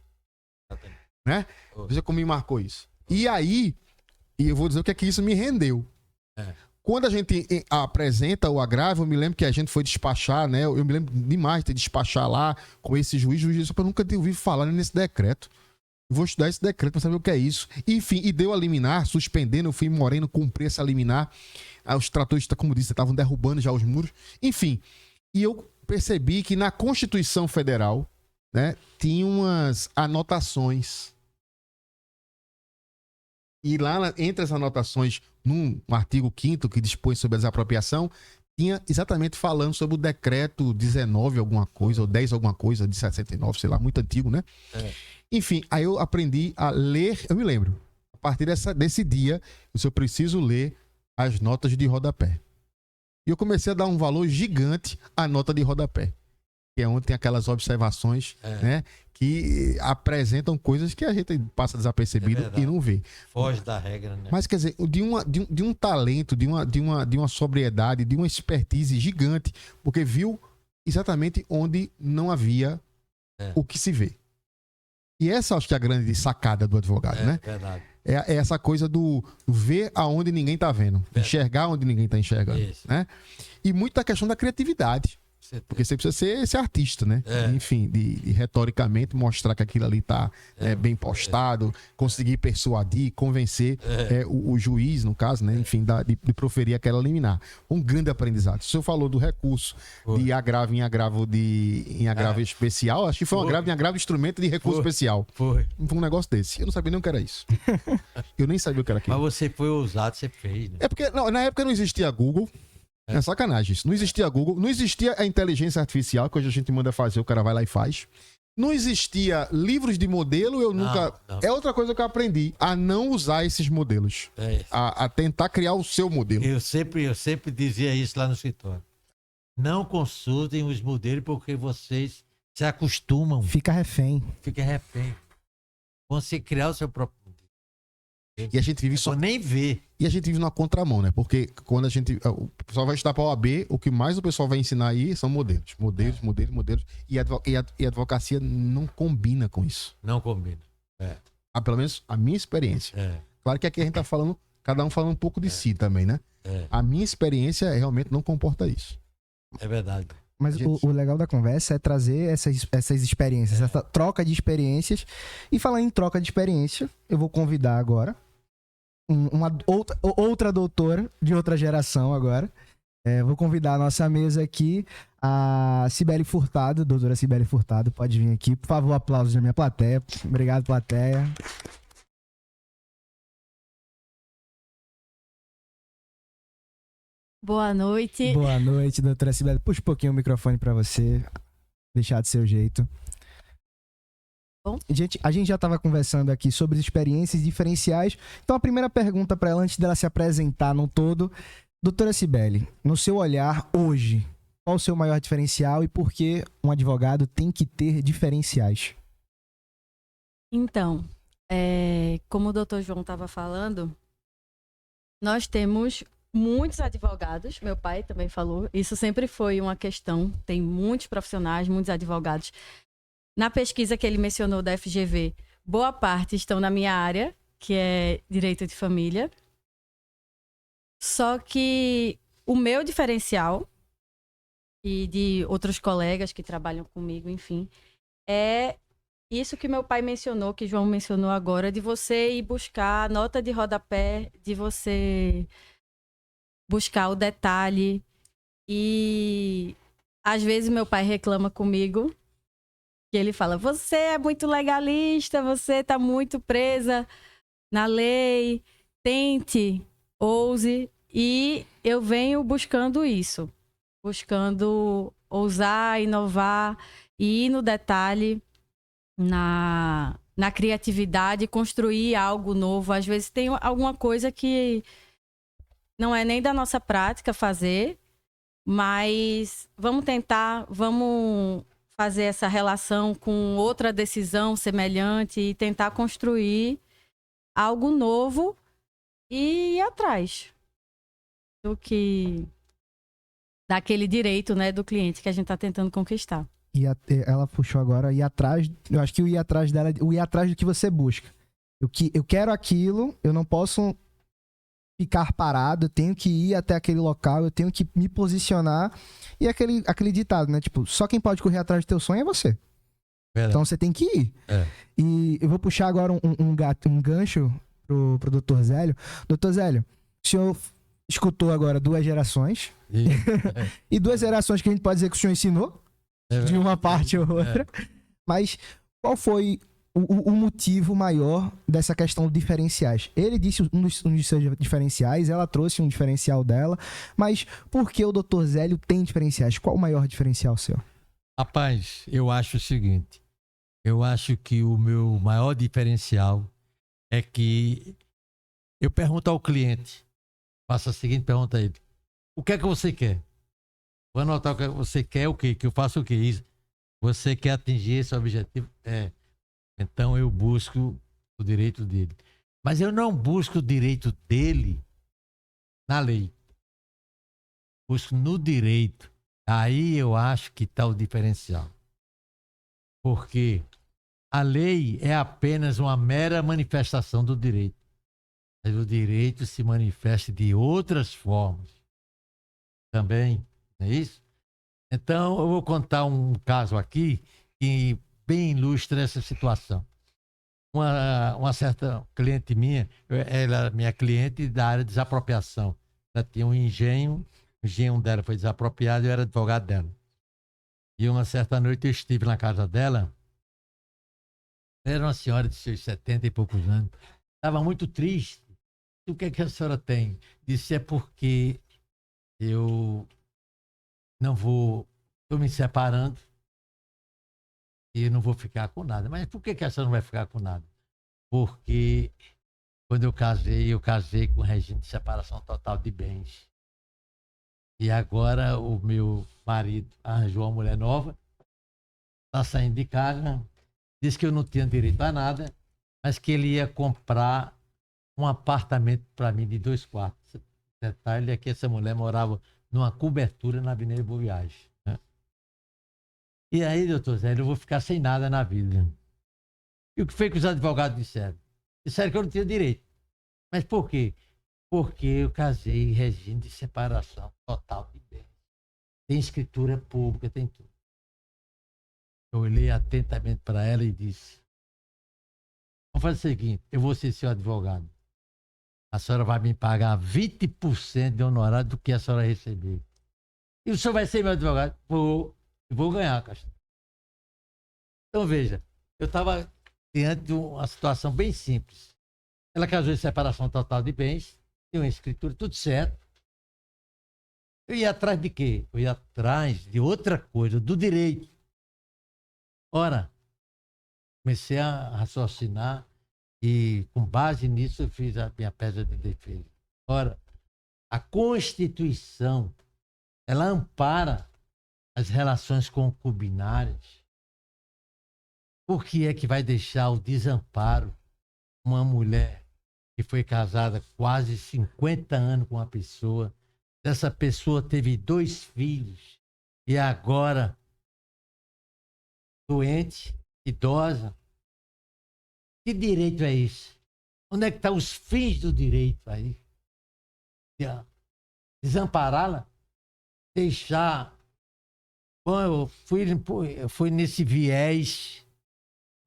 Speaker 2: Né? Veja como me marcou isso. E aí, e eu vou dizer o que é que isso me rendeu. Quando a gente apresenta o agravo, eu me lembro que a gente foi despachar, né? Eu me lembro demais de despachar lá com esse juiz. O juiz disse, eu nunca tinha ouvido falar nesse decreto. Eu vou estudar esse decreto para saber o que é isso. Enfim, e deu a liminar, suspendendo, eu fui em Moreno, cumpri essa liminar. Os tratores, como disse, estavam derrubando já os muros. Enfim, e eu percebi que na Constituição Federal, né, tinha umas anotações. E lá, entre as anotações, num artigo 5º que dispõe sobre a desapropriação, tinha exatamente falando sobre o decreto 19 alguma coisa, ou 10 alguma coisa, de 69, sei lá, muito antigo, né? Enfim, aí eu aprendi a ler, eu me lembro, a partir desse dia, eu preciso ler as notas de rodapé. E eu comecei a dar um valor gigante à nota de rodapé, que é onde tem aquelas observações, né, que apresentam coisas que a gente passa desapercebido e não vê.
Speaker 3: Foge da regra, né?
Speaker 2: Mas, quer dizer, de um talento, de uma sobriedade, de uma expertise gigante, porque viu exatamente onde não havia o que se vê. E essa, acho que é a grande sacada do advogado, né?
Speaker 3: Verdade.
Speaker 2: É essa coisa do ver aonde ninguém tá vendo. Enxergar onde ninguém tá enxergando.
Speaker 3: Isso.
Speaker 2: Né? E muito da questão da criatividade. Porque você precisa ser artista, né? Enfim, de retoricamente mostrar que aquilo ali tá bem postado, conseguir persuadir, convencer o juiz, no caso, né? Enfim, de proferir aquela liminar. Um grande aprendizado. O senhor falou do recurso de agravo em agravo especial. Acho que foi um agravo em agravo instrumento de recurso especial.
Speaker 3: Foi
Speaker 2: um negócio desse. Eu não sabia nem o que era isso. Eu nem sabia o que era aquilo.
Speaker 3: Mas você foi ousado, você fez, né?
Speaker 2: É porque na época não existia Google. É sacanagem isso. Não existia Google, não existia a inteligência artificial, que hoje a gente manda fazer, o cara vai lá e faz. Não existia livros de modelo, eu nunca... Não. É outra coisa que eu aprendi, a não usar esses modelos. A tentar criar o seu modelo.
Speaker 3: Eu sempre dizia isso lá no escritório. Não consultem os modelos porque vocês se acostumam.
Speaker 1: Fica refém.
Speaker 3: Vão se criar o seu próprio.
Speaker 2: E a gente vive só.
Speaker 3: Nem ver.
Speaker 2: E a gente vive na contramão, né? Porque quando o pessoal vai estudar para a OAB, o que mais o pessoal vai ensinar aí são modelos. Modelos. E a advocacia não combina com isso.
Speaker 3: Não combina.
Speaker 2: Pelo menos a minha experiência. Claro que aqui a gente tá falando, cada um falando um pouco de si também, né? A minha experiência realmente não comporta isso.
Speaker 3: É verdade.
Speaker 1: Mas o legal da conversa é trazer essas experiências, essa troca de experiências. E falando em troca de experiência, eu vou convidar agora outra doutora de outra geração agora. Vou convidar a nossa mesa aqui, a Cibele Furtado, doutora Cibele Furtado, pode vir aqui. Por favor, aplausos da minha plateia. Obrigado, plateia.
Speaker 4: Boa noite.
Speaker 1: Boa noite, doutora Cibele. Puxa um pouquinho o microfone para você deixar do seu jeito.
Speaker 4: Bom.
Speaker 1: A gente já estava conversando aqui sobre experiências diferenciais. Então, a primeira pergunta para ela, antes dela se apresentar no todo. Doutora Cibele, no seu olhar hoje, qual o seu maior diferencial e por que um advogado tem que ter diferenciais?
Speaker 4: Então, como o doutor João estava falando, nós temos muitos advogados, meu pai também falou, isso sempre foi uma questão, tem muitos profissionais, muitos advogados. Na pesquisa que ele mencionou da FGV, boa parte estão na minha área, que é Direito de Família. Só que o meu diferencial, e de outros colegas que trabalham comigo, enfim, é isso que meu pai mencionou, que João mencionou agora, de você ir buscar a nota de rodapé, de você buscar o detalhe. E às vezes meu pai reclama comigo, que ele fala, você é muito legalista, você tá muito presa na lei, tente, ouse. E eu venho buscando isso, buscando ousar, inovar e ir no detalhe, na criatividade, construir algo novo. Às vezes tem alguma coisa que não é nem da nossa prática fazer, mas vamos tentar, vamos fazer essa relação com outra decisão semelhante e tentar construir algo novo e ir atrás do que daquele direito, né, do cliente que a gente está tentando conquistar.
Speaker 1: Ela puxou agora ir atrás. Eu acho que o ir atrás dela, o ir atrás do que você busca. Eu quero aquilo, eu não posso ficar parado, eu tenho que ir até aquele local, eu tenho que me posicionar. E aquele ditado, né? Tipo, só quem pode correr atrás do teu sonho é você.
Speaker 3: Verdade.
Speaker 1: Então você tem que ir. E eu vou puxar agora um gancho pro Dr. Zélio. Dr. Zélio, o senhor escutou agora 2 gerações. E 2 gerações que a gente pode dizer que o senhor ensinou, de uma parte ou outra. Mas qual foi o motivo maior dessa questão de diferenciais? Ele disse um dos seus diferenciais, ela trouxe um diferencial dela, mas por que o Dr. Zélio tem diferenciais? Qual o maior diferencial seu?
Speaker 3: Rapaz, eu acho o seguinte, eu acho que o meu maior diferencial é que eu pergunto ao cliente, faço a seguinte pergunta a ele, o que é que você quer? Vou anotar o que você quer, o quê? Que eu faço o quê? Isso. Você quer atingir esse objetivo? Então eu busco o direito dele. Mas eu não busco o direito dele na lei. Busco no direito. Aí eu acho que está o diferencial. Porque a lei é apenas uma mera manifestação do direito. Mas o direito se manifesta de outras formas. Também, não é isso? Então eu vou contar um caso aqui que bem ilustra essa situação. Uma certa cliente minha, ela era minha cliente da área de desapropriação. Ela tinha um engenho, o engenho dela foi desapropriado e eu era advogado dela. E uma certa noite eu estive na casa dela, era uma senhora de seus 70 e poucos anos, estava muito triste. O que é que a senhora tem? Disse, é porque eu não vou, estou me separando e não vou ficar com nada. Mas por que a senhora não vai ficar com nada? Porque quando eu casei com regime de separação total de bens. E agora o meu marido arranjou uma mulher nova, está saindo de casa, disse que eu não tinha direito a nada, mas que ele ia comprar um apartamento para mim de 2 quartos. O detalhe é que essa mulher morava numa cobertura na Avenida Boa Viagem. Né? E aí, doutor Zé, eu vou ficar sem nada na vida. E o que foi que os advogados disseram? Disseram que eu não tinha direito. Mas por quê? Porque eu casei em regime de separação total de bens. Tem escritura pública, tem tudo. Eu olhei atentamente para ela e disse, vamos fazer o seguinte, eu vou ser seu advogado. A senhora vai me pagar 20% de honorário do que a senhora receber. E o senhor vai ser meu advogado? Vou ganhar, Castro. Então veja, eu estava diante de uma situação bem simples. Ela casou em separação total de bens, tem uma escritura, tudo certo. Eu ia atrás de quê? Eu ia atrás de outra coisa, do direito. Ora, comecei a raciocinar e, com base nisso, eu fiz a minha peça de defesa. Ora, a Constituição, ela ampara as relações concubinárias. Por que é que vai deixar o desamparo uma mulher que foi casada quase 50 anos com uma pessoa, essa pessoa teve 2 filhos e agora doente, idosa? Que direito é esse? Onde é que estão os fins do direito aí? Desampará-la? Deixar... Bom, eu fui nesse viés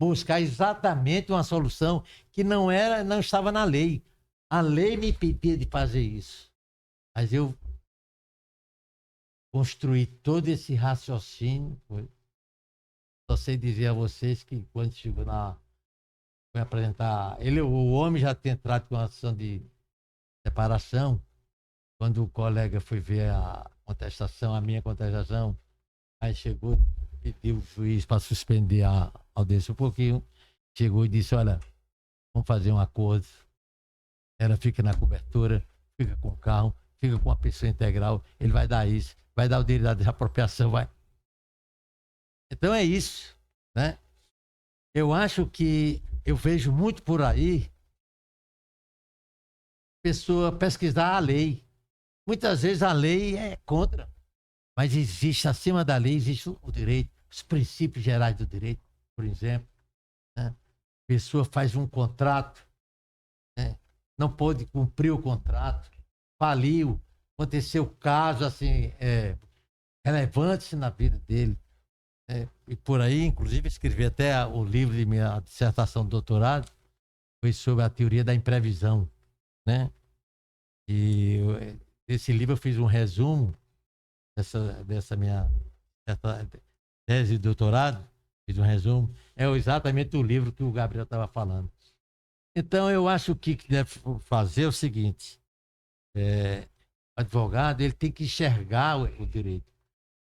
Speaker 3: buscar exatamente uma solução que não estava na lei. A lei me impedia de fazer isso. Mas eu construí todo esse raciocínio. Só sei dizer a vocês que quando chegou foi apresentar, o homem já tinha entrado com a ação de separação. Quando o colega foi ver a contestação, a minha contestação, aí chegou, pediu o juiz para suspender a audiência um pouquinho, chegou e disse, olha, vamos fazer um acordo. Ela fica na cobertura, fica com o carro, fica com a pessoa integral, ele vai dar isso, vai dar o direito de apropriação, vai. Então é isso, né? Eu acho que eu vejo muito por aí pessoa pesquisar a lei. Muitas vezes a lei é contra, mas existe, acima da lei, existe o direito, os princípios gerais do direito, por exemplo. Né? A pessoa faz um contrato, né? Não pôde cumprir o contrato, faliu, aconteceu casos assim, relevantes na vida dele. E por aí, inclusive, escrevi até o livro de minha dissertação de doutorado, foi sobre a teoria da imprevisão, né? E esse livro eu fiz um resumo dessa minha tese de doutorado, fiz um resumo, é exatamente o livro que o Gabriel estava falando. Então, eu acho que deve fazer o seguinte, o advogado ele tem que enxergar o direito.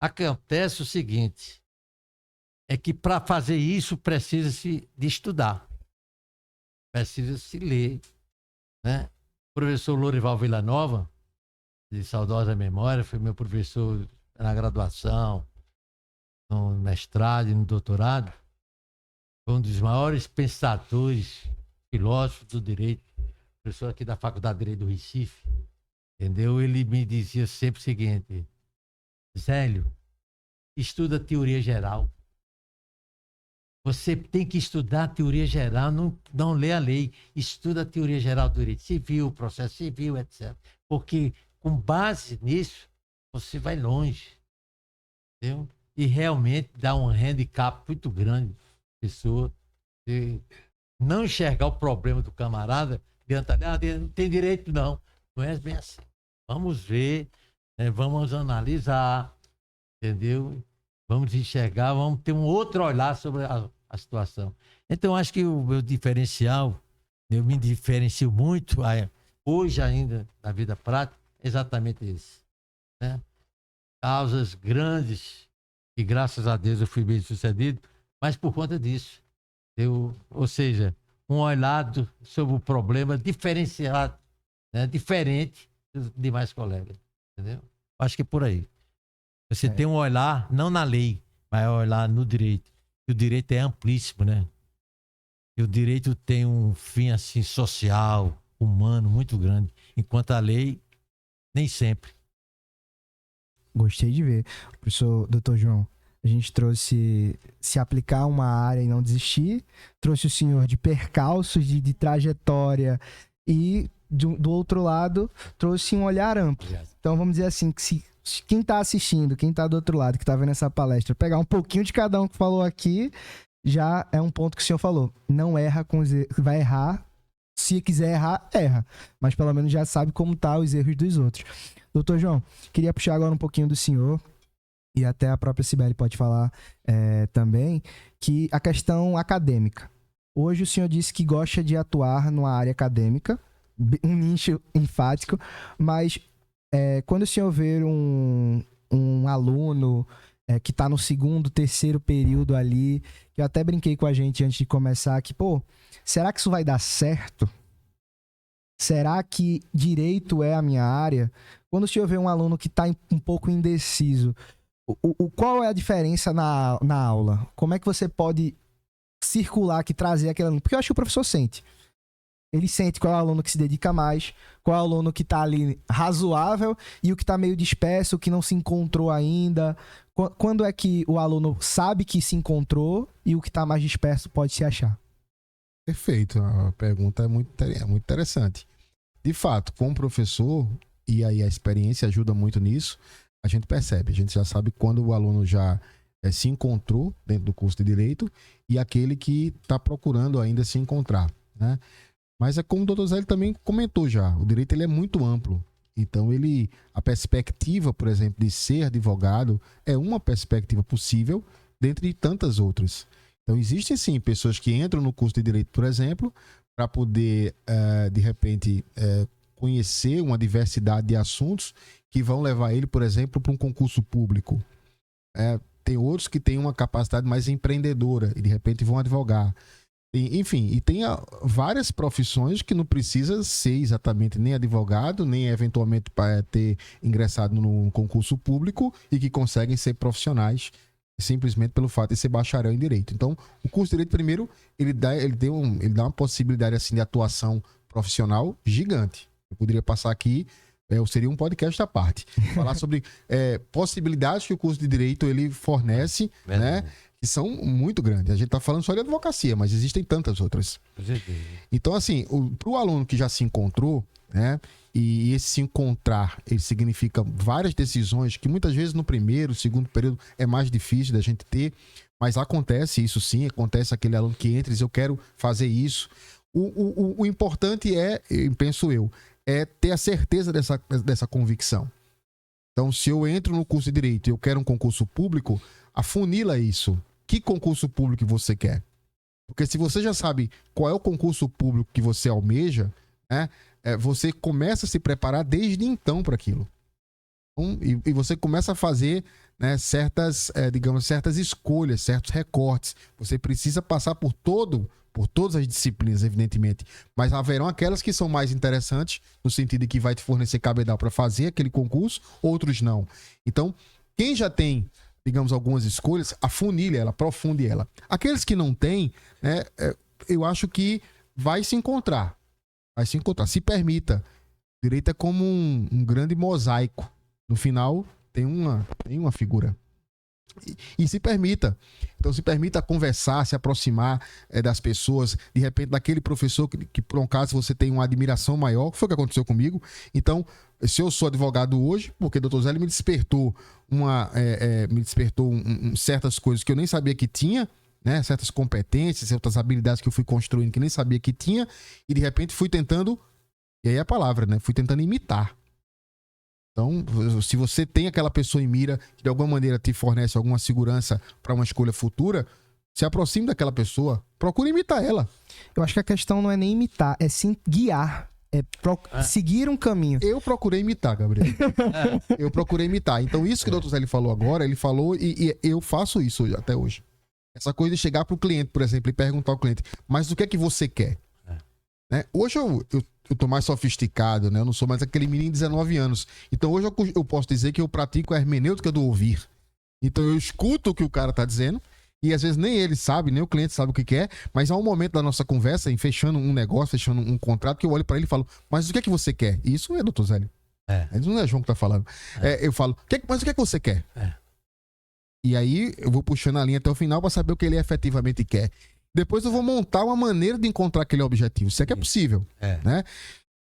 Speaker 3: Acontece o seguinte, é que para fazer isso precisa-se de estudar, precisa-se ler, né? O professor Lorival Villanova, de saudosa memória, foi meu professor na graduação, no mestrado e no doutorado, foi um dos maiores pensadores, filósofos do direito, professor aqui da Faculdade de Direito do Recife, entendeu? Ele me dizia sempre o seguinte, Zélio, estuda teoria geral. Você tem que estudar a teoria geral, não lê a lei. Estuda a teoria geral do direito civil, processo civil, etc. Porque com base nisso, você vai longe. Entendeu? E realmente dá um handicap muito grande à pessoa de não enxergar o problema do camarada, não tem direito não. Não é bem assim. Vamos ver, vamos analisar, entendeu? Vamos enxergar, vamos ter um outro olhar sobre a situação. Então, acho que o meu diferencial, eu me diferencio muito, hoje ainda, na vida prática, é exatamente esse. Né? Causas grandes, e graças a Deus eu fui bem sucedido, mas por conta disso. Ou seja, um olhar sobre o problema diferenciado, né? Diferente dos demais colegas. Entendeu? Acho que é por aí. Você tem um olhar, não na lei, mas olhar no direito. E o direito é amplíssimo, né? E o direito tem um fim assim social, humano, muito grande. Enquanto a lei, nem sempre.
Speaker 1: Gostei de ver. Professor Dr. João, a gente trouxe se aplicar a uma área e não desistir. Trouxe o senhor de percalços, de trajetória e, do outro lado, trouxe um olhar amplo. Então, vamos dizer assim, que se quem está assistindo, quem está do outro lado, que está vendo essa palestra, pegar um pouquinho de cada um que falou aqui, já é um ponto que o senhor falou. Não erra com os erros, vai errar. Se quiser errar, erra. Mas pelo menos já sabe como tá os erros dos outros. Doutor João, queria puxar agora um pouquinho do senhor, e até a própria Cibele pode falar também, que a questão acadêmica. Hoje o senhor disse que gosta de atuar numa área acadêmica, um nicho enfático, mas quando o senhor vê um aluno que está no segundo, terceiro período ali, que eu até brinquei com a gente antes de começar, que, será que isso vai dar certo? Será que direito é a minha área? Quando o senhor vê um aluno que está um pouco indeciso, qual é a diferença na aula? Como é que você pode circular aqui, trazer aquele aluno? Porque eu acho que o professor sente. Ele sente qual é o aluno que se dedica mais, qual é o aluno que está ali razoável e o que está meio disperso, o que não se encontrou ainda. Quando é que o aluno sabe que se encontrou e o que está mais disperso pode se achar?
Speaker 2: Perfeito, a pergunta é muito interessante. De fato, como professor, e aí a experiência ajuda muito nisso, a gente percebe, a gente já sabe quando o aluno já se encontrou dentro do curso de Direito e aquele que está procurando ainda se encontrar, né? Mas é como o Dr. Zélio também comentou já, o direito ele é muito amplo. Então, a perspectiva, por exemplo, de ser advogado é uma perspectiva possível dentre tantas outras. Então, existem sim pessoas que entram no curso de Direito, por exemplo, para poder, de repente, conhecer uma diversidade de assuntos que vão levar ele, por exemplo, para um concurso público. Tem outros que têm uma capacidade mais empreendedora e, de repente, vão advogar. Enfim, e tem várias profissões que não precisa ser exatamente nem advogado, nem eventualmente para ter ingressado no concurso público e que conseguem ser profissionais simplesmente pelo fato de ser bacharel em Direito. Então, o curso de Direito, primeiro, ele dá uma possibilidade assim, de atuação profissional gigante. Eu poderia passar aqui, seria um podcast à parte, falar sobre possibilidades que o curso de Direito ele fornece, né? Que são muito grandes. A gente está falando só de advocacia, mas existem tantas outras. Então, assim, para o aluno que já se encontrou, né? E esse se encontrar, ele significa várias decisões que muitas vezes no primeiro, segundo período é mais difícil da gente ter, mas acontece isso sim, acontece aquele aluno que entra e diz, eu quero fazer isso. O importante penso eu, é ter a certeza dessa convicção. Então, se eu entro no curso de Direito e eu quero um concurso público, afunila isso. Que concurso público você quer? Porque se você já sabe qual é o concurso público que você almeja, né, você começa a se preparar desde então para aquilo. Então, e você começa a fazer, né, certas escolhas, certos recortes. Você precisa passar por todas as disciplinas, evidentemente. Mas haverão aquelas que são mais interessantes, no sentido de que vai te fornecer cabedal para fazer aquele concurso, outros não. Então, quem já tem, digamos, algumas escolhas, afunile ela, aprofunde ela. Aqueles que não têm, né, eu acho que vai se encontrar. Se permita. O direito é como um grande mosaico. No final, tem uma figura. E se permita. Então, se permita conversar, se aproximar das pessoas. De repente, daquele professor que, por um caso, você tem uma admiração maior. Que foi o que aconteceu comigo. Então, se eu sou advogado hoje, porque o Dr. Zélio me despertou certas coisas que eu nem sabia que tinha, né? Certas competências, certas habilidades que eu fui construindo que nem sabia que tinha. E, de repente, fui tentando... E aí é a palavra, né? Fui tentando imitar. Então, se você tem aquela pessoa em mira que de alguma maneira te fornece alguma segurança para uma escolha futura, se aproxime daquela pessoa, procure imitar ela.
Speaker 1: Eu acho que a questão não é nem imitar, é sim guiar, seguir um caminho.
Speaker 2: Eu procurei imitar, Gabriel. Eu procurei imitar. Então, isso que o Dr. Zélio falou agora, ele falou e eu faço isso até hoje. Essa coisa de chegar para o cliente, por exemplo, e perguntar ao cliente, mas o que é que você quer? Né? Hoje eu tô mais sofisticado, né? Eu não sou mais aquele menino de 19 anos. Então hoje eu posso dizer que eu pratico a hermenêutica do ouvir. Então eu escuto o que o cara tá dizendo e às vezes nem ele sabe, nem o cliente sabe o que quer, mas há um momento da nossa conversa, em fechando um negócio, fechando um contrato, que eu olho para ele e falo, mas o que é que você quer? E isso é Dr. Zélio. Isso não é João que tá falando. Eu falo, mas o que é que você quer? E aí eu vou puxando a linha até o final para saber o que ele efetivamente quer. Depois eu vou montar uma maneira de encontrar aquele objetivo. Se é que é possível. Né?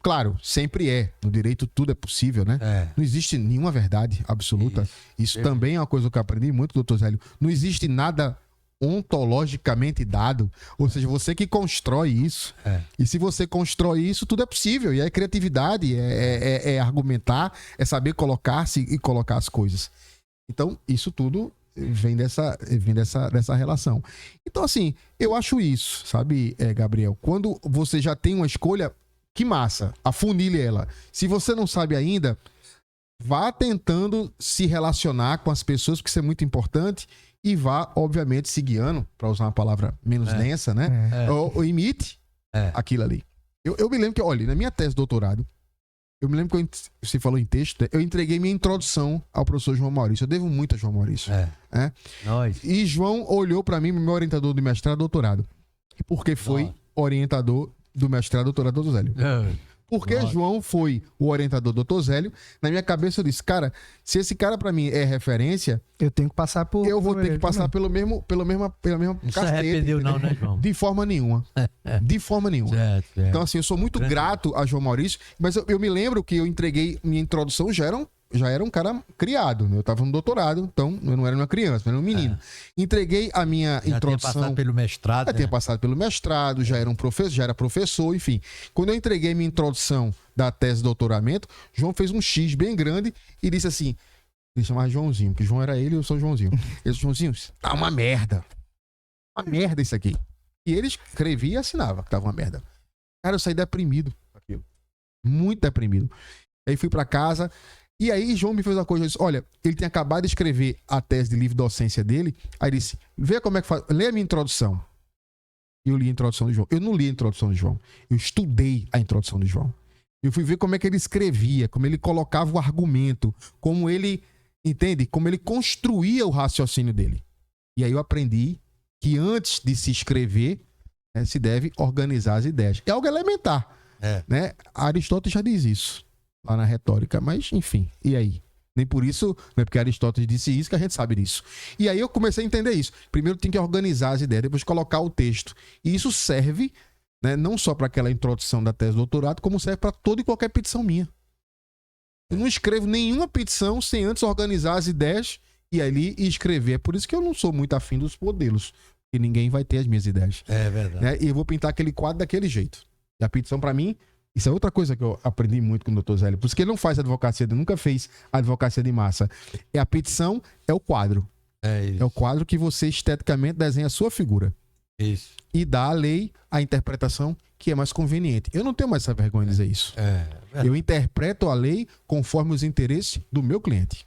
Speaker 2: Claro, sempre é. No direito tudo é possível, né? Não existe nenhuma verdade absoluta. Isso também é uma coisa que eu aprendi muito, Dr. Zélio. Não existe nada ontologicamente dado. Ou seja, você que constrói isso. E se você constrói isso, tudo é possível. E é criatividade, é argumentar, é saber colocar-se e colocar as coisas. Então, isso tudo vem dessa relação. Então, assim, eu acho isso, sabe, Gabriel? Quando você já tem uma escolha, que massa, afunile ela. Se você não sabe ainda, vá tentando se relacionar com as pessoas, porque isso é muito importante, e vá, obviamente, se guiando, para usar uma palavra menos densa, né? Ou imite aquilo ali. Eu me lembro que, olha, na minha tese de doutorado, eu me lembro que você falou em texto, eu entreguei minha introdução ao professor João Maurício. Eu devo muito a João Maurício. E João olhou para mim, meu orientador do mestrado e doutorado. E porque foi orientador do mestrado e doutorado do Zélio. Porque João foi o orientador do Dr. Zélio, na minha cabeça eu disse, cara, se esse cara para mim é referência,
Speaker 1: eu tenho que passar por...
Speaker 2: Eu vou ter que passar pela mesma
Speaker 3: Não se arrependeu não, né, João?
Speaker 2: De forma nenhuma. De forma nenhuma. Então, assim, eu sou muito grato a João Maurício, mas eu me lembro que eu entreguei minha introdução, já eram já era um cara criado, né? Eu tava no doutorado, então eu não era uma criança, eu era um menino. Entreguei a minha
Speaker 3: Já
Speaker 2: introdução.
Speaker 3: tinha passado pelo mestrado,
Speaker 2: Já
Speaker 3: né?
Speaker 2: tinha passado pelo mestrado, já era já era professor, enfim. Quando eu entreguei minha introdução da tese de doutoramento, João fez um X bem grande e disse assim, ele chamava Joãozinho, porque João era ele e eu sou Joãozinho. Ele disse, Joãozinho, tá uma merda. Uma merda isso aqui. E ele escrevia e assinava que tava uma merda. Cara, eu saí deprimido com aquilo. Muito deprimido. Aí fui pra casa e aí João me fez uma coisa, eu disse, olha, ele tinha acabado de escrever a tese de livre docência dele, aí ele disse, vê como é que faz, lê a minha introdução. Eu li a introdução de João. Eu não li a introdução de João. Eu estudei a introdução de João. Eu fui ver como é que ele escrevia, como ele colocava o argumento, como ele, entende? Como ele construía o raciocínio dele. E aí eu aprendi que antes de se escrever, né, se deve organizar as ideias. É algo elementar. Né? Aristóteles já diz isso lá na retórica, mas enfim, e aí? Nem por isso, não é porque Aristóteles disse isso que a gente sabe disso. E aí eu comecei a entender isso. Primeiro tem que organizar as ideias, depois colocar o texto. E isso serve, né, não só para aquela introdução da tese de doutorado, como serve para toda e qualquer petição minha. Eu não escrevo nenhuma petição sem antes organizar as ideias e ali escrever. É por isso que eu não sou muito afim dos modelos, porque ninguém vai ter as minhas ideias.
Speaker 3: É verdade.
Speaker 2: Né? E eu vou pintar aquele quadro daquele jeito. E a petição, para mim, isso é outra coisa que eu aprendi muito com o Dr. Zélio. Por isso que ele não faz advocacia, ele nunca fez advocacia de massa. É a petição, é o quadro. É o quadro que você esteticamente desenha a sua figura.
Speaker 3: Isso.
Speaker 2: E dá à lei a interpretação que é mais conveniente. Eu não tenho mais essa vergonha de dizer isso. Eu interpreto a lei conforme os interesses do meu cliente.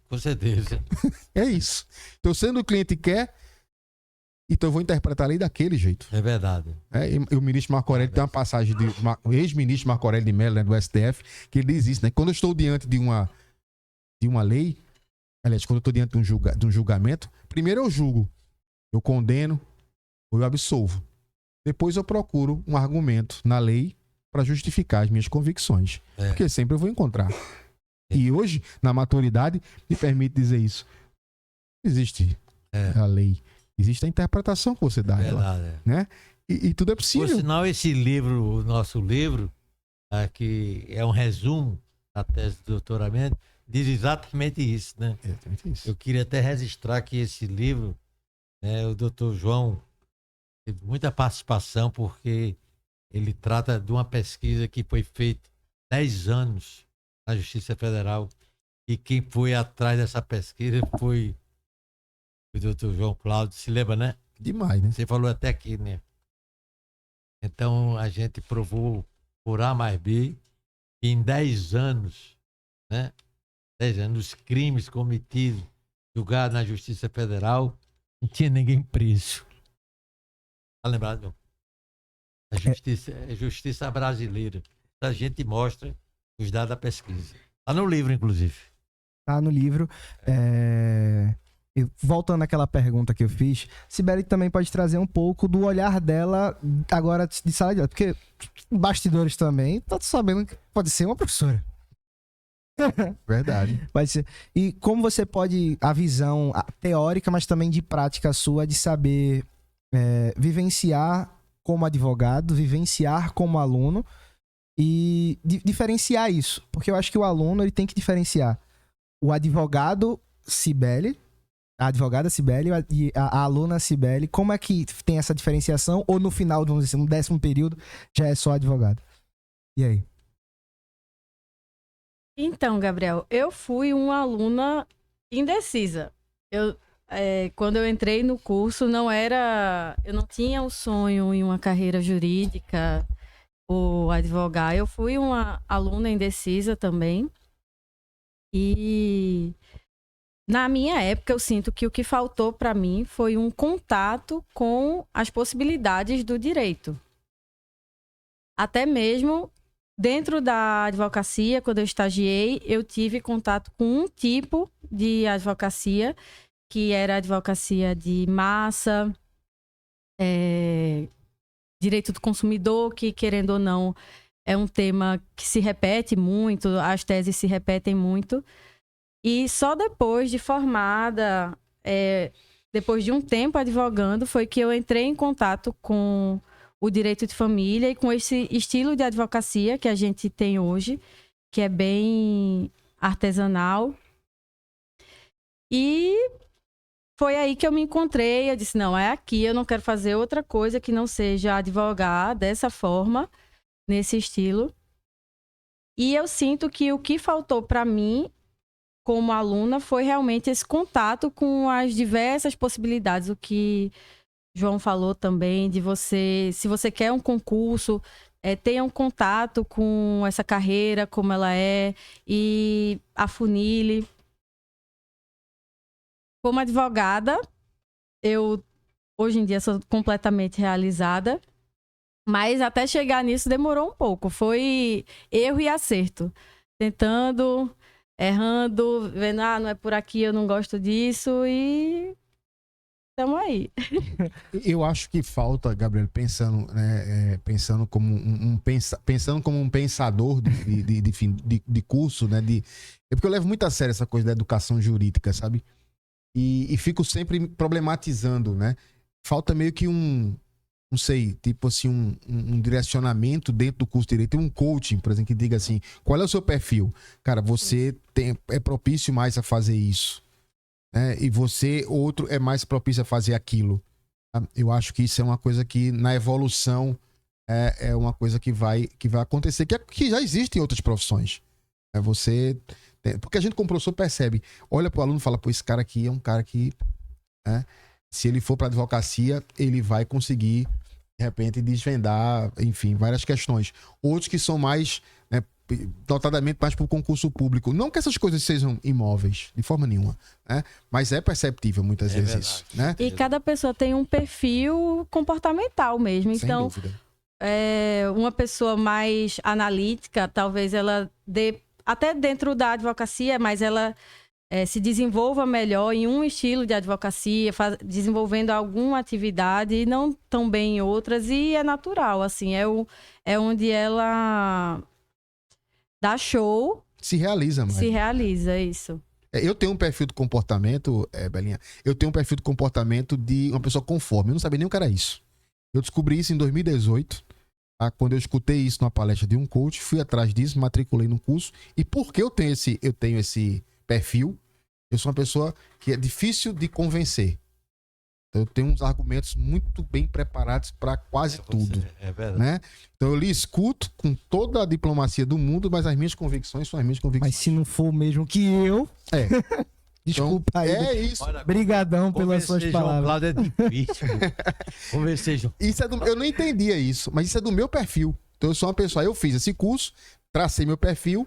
Speaker 3: Com certeza.
Speaker 2: É isso. Então, sendo o cliente quer, então eu vou interpretar a lei daquele jeito.
Speaker 3: É verdade.
Speaker 2: E o ministro Marco Aurélio tem uma passagem o ex-ministro Marco Aurélio de Mello, né, do STF, que ele diz isso, né? Quando eu estou diante de uma lei, aliás, quando eu estou diante de um julgamento, primeiro eu julgo, eu condeno ou eu absolvo. Depois eu procuro um argumento na lei para justificar as minhas convicções. Porque sempre eu vou encontrar. E hoje, na maturidade, me permite dizer isso. Não existe a lei. Existe a interpretação que você dá a ela, né? E tudo é possível.
Speaker 3: Por sinal, esse livro, o nosso livro, que é um resumo da tese de doutoramento, diz exatamente isso, né?
Speaker 2: Exatamente isso.
Speaker 3: Eu queria até registrar que esse livro, né, o doutor João teve muita participação, porque ele trata de uma pesquisa que foi feita 10 anos na Justiça Federal, e quem foi atrás dessa pesquisa foi o doutor João Cláudio, se lembra, né?
Speaker 2: Demais, né?
Speaker 3: Você falou até aqui, né? Então a gente provou por A mais B que em 10 anos, né? 10 anos, os crimes cometidos, julgados na Justiça Federal, não tinha ninguém preso. Tá lembrado, não? A justiça brasileira. A gente mostra os dados da pesquisa. Tá no livro, inclusive.
Speaker 1: Tá no livro. Voltando àquela pergunta que eu fiz, Sibeli também pode trazer um pouco do olhar dela agora de sala de aula, porque bastidores também, tô sabendo que pode ser uma professora.
Speaker 2: Verdade.
Speaker 1: Pode ser. E como você pode, a visão teórica, mas também de prática sua, de saber vivenciar como advogado, vivenciar como aluno e diferenciar isso. Porque eu acho que o aluno ele tem que diferenciar o advogado Sibeli, a advogada Sibeli e a aluna Sibeli. Como é que tem essa diferenciação? Ou no final, vamos dizer, no 10º período, já é só advogado? E aí?
Speaker 4: Então, Gabriel, eu fui uma aluna indecisa. Quando eu entrei no curso, eu não tinha o sonho em uma carreira jurídica ou advogar. Eu fui uma aluna indecisa também. E na minha época, eu sinto que o que faltou para mim foi um contato com as possibilidades do direito. Até mesmo dentro da advocacia, quando eu estagiei, eu tive contato com um tipo de advocacia, que era a advocacia de massa, direito do consumidor, que, querendo ou não, é um tema que se repete muito, as teses se repetem muito. E só depois de formada, depois de um tempo advogando, foi que eu entrei em contato com o direito de família e com esse estilo de advocacia que a gente tem hoje, que é bem artesanal. E foi aí que eu me encontrei. Eu disse, não, é aqui, eu não quero fazer outra coisa que não seja advogar dessa forma, nesse estilo. E eu sinto que o que faltou para mim, como aluna, foi realmente esse contato com as diversas possibilidades. O que João falou também, de você, se você quer um concurso, tenha um contato com essa carreira, como ela é, e afunile. Como advogada, eu hoje em dia sou completamente realizada, mas até chegar nisso demorou um pouco. Foi erro e acerto. Tentando, errando, vendo, não é por aqui, eu não gosto disso e estamos aí.
Speaker 2: Eu acho que falta, Gabriel, pensando, né, pensando como pensando como um pensador de curso, né? É porque eu levo muito a sério essa coisa da educação jurídica, sabe? E fico sempre problematizando, né? Falta meio que não sei, tipo assim, um direcionamento dentro do curso de direito, um coaching, por exemplo, que diga assim, qual é o seu perfil? Cara, você é propício mais a fazer isso, né? E você, outro, é mais propício a fazer aquilo. Tá? Eu acho que isso é uma coisa que, na evolução, é uma coisa que vai acontecer, que já existe em outras profissões. Porque a gente, como professor, percebe, olha pro aluno e fala, pô, esse cara aqui é um cara que, né, se ele for para advocacia, ele vai conseguir, de repente, desvendar, enfim, várias questões. Outros que são mais, né, notadamente mais para o concurso público. Não que essas coisas sejam imóveis, de forma nenhuma, né? Mas é perceptível muitas vezes
Speaker 3: verdade.
Speaker 2: isso, né?
Speaker 4: E cada pessoa tem um perfil comportamental mesmo.
Speaker 2: Sem
Speaker 4: Então,
Speaker 2: dúvida.
Speaker 4: uma pessoa mais analítica, talvez ela dê, até dentro da advocacia, mas ela se desenvolva melhor em um estilo de advocacia, desenvolvendo alguma atividade e não tão bem em outras, e é natural, assim, é onde ela dá show,
Speaker 2: Se realiza, mais.
Speaker 4: se realiza isso.
Speaker 2: Eu tenho um perfil de comportamento, Belinha, eu tenho um perfil de comportamento de uma pessoa conforme. Eu não sabia nem o que era isso. Eu descobri isso em 2018, tá? Quando eu escutei isso numa palestra de um coach, fui atrás disso, matriculei no curso. E por que eu tenho esse perfil? Eu sou uma pessoa que é difícil de convencer. Então, eu tenho uns argumentos muito bem preparados para quase tudo.
Speaker 3: É verdade.
Speaker 2: Né? Então eu lhe escuto com toda a diplomacia do mundo, mas as minhas convicções são as minhas convicções.
Speaker 1: Mas se não for o mesmo que eu, desculpa aí.
Speaker 2: É isso.
Speaker 3: Olha,
Speaker 1: Brigadão pelas suas
Speaker 3: convencer João
Speaker 1: palavras.
Speaker 3: Cláudio é difícil. Convencer João.
Speaker 2: Eu não entendia isso, mas isso é do meu perfil. Então eu sou uma pessoa, eu fiz esse curso, tracei meu perfil,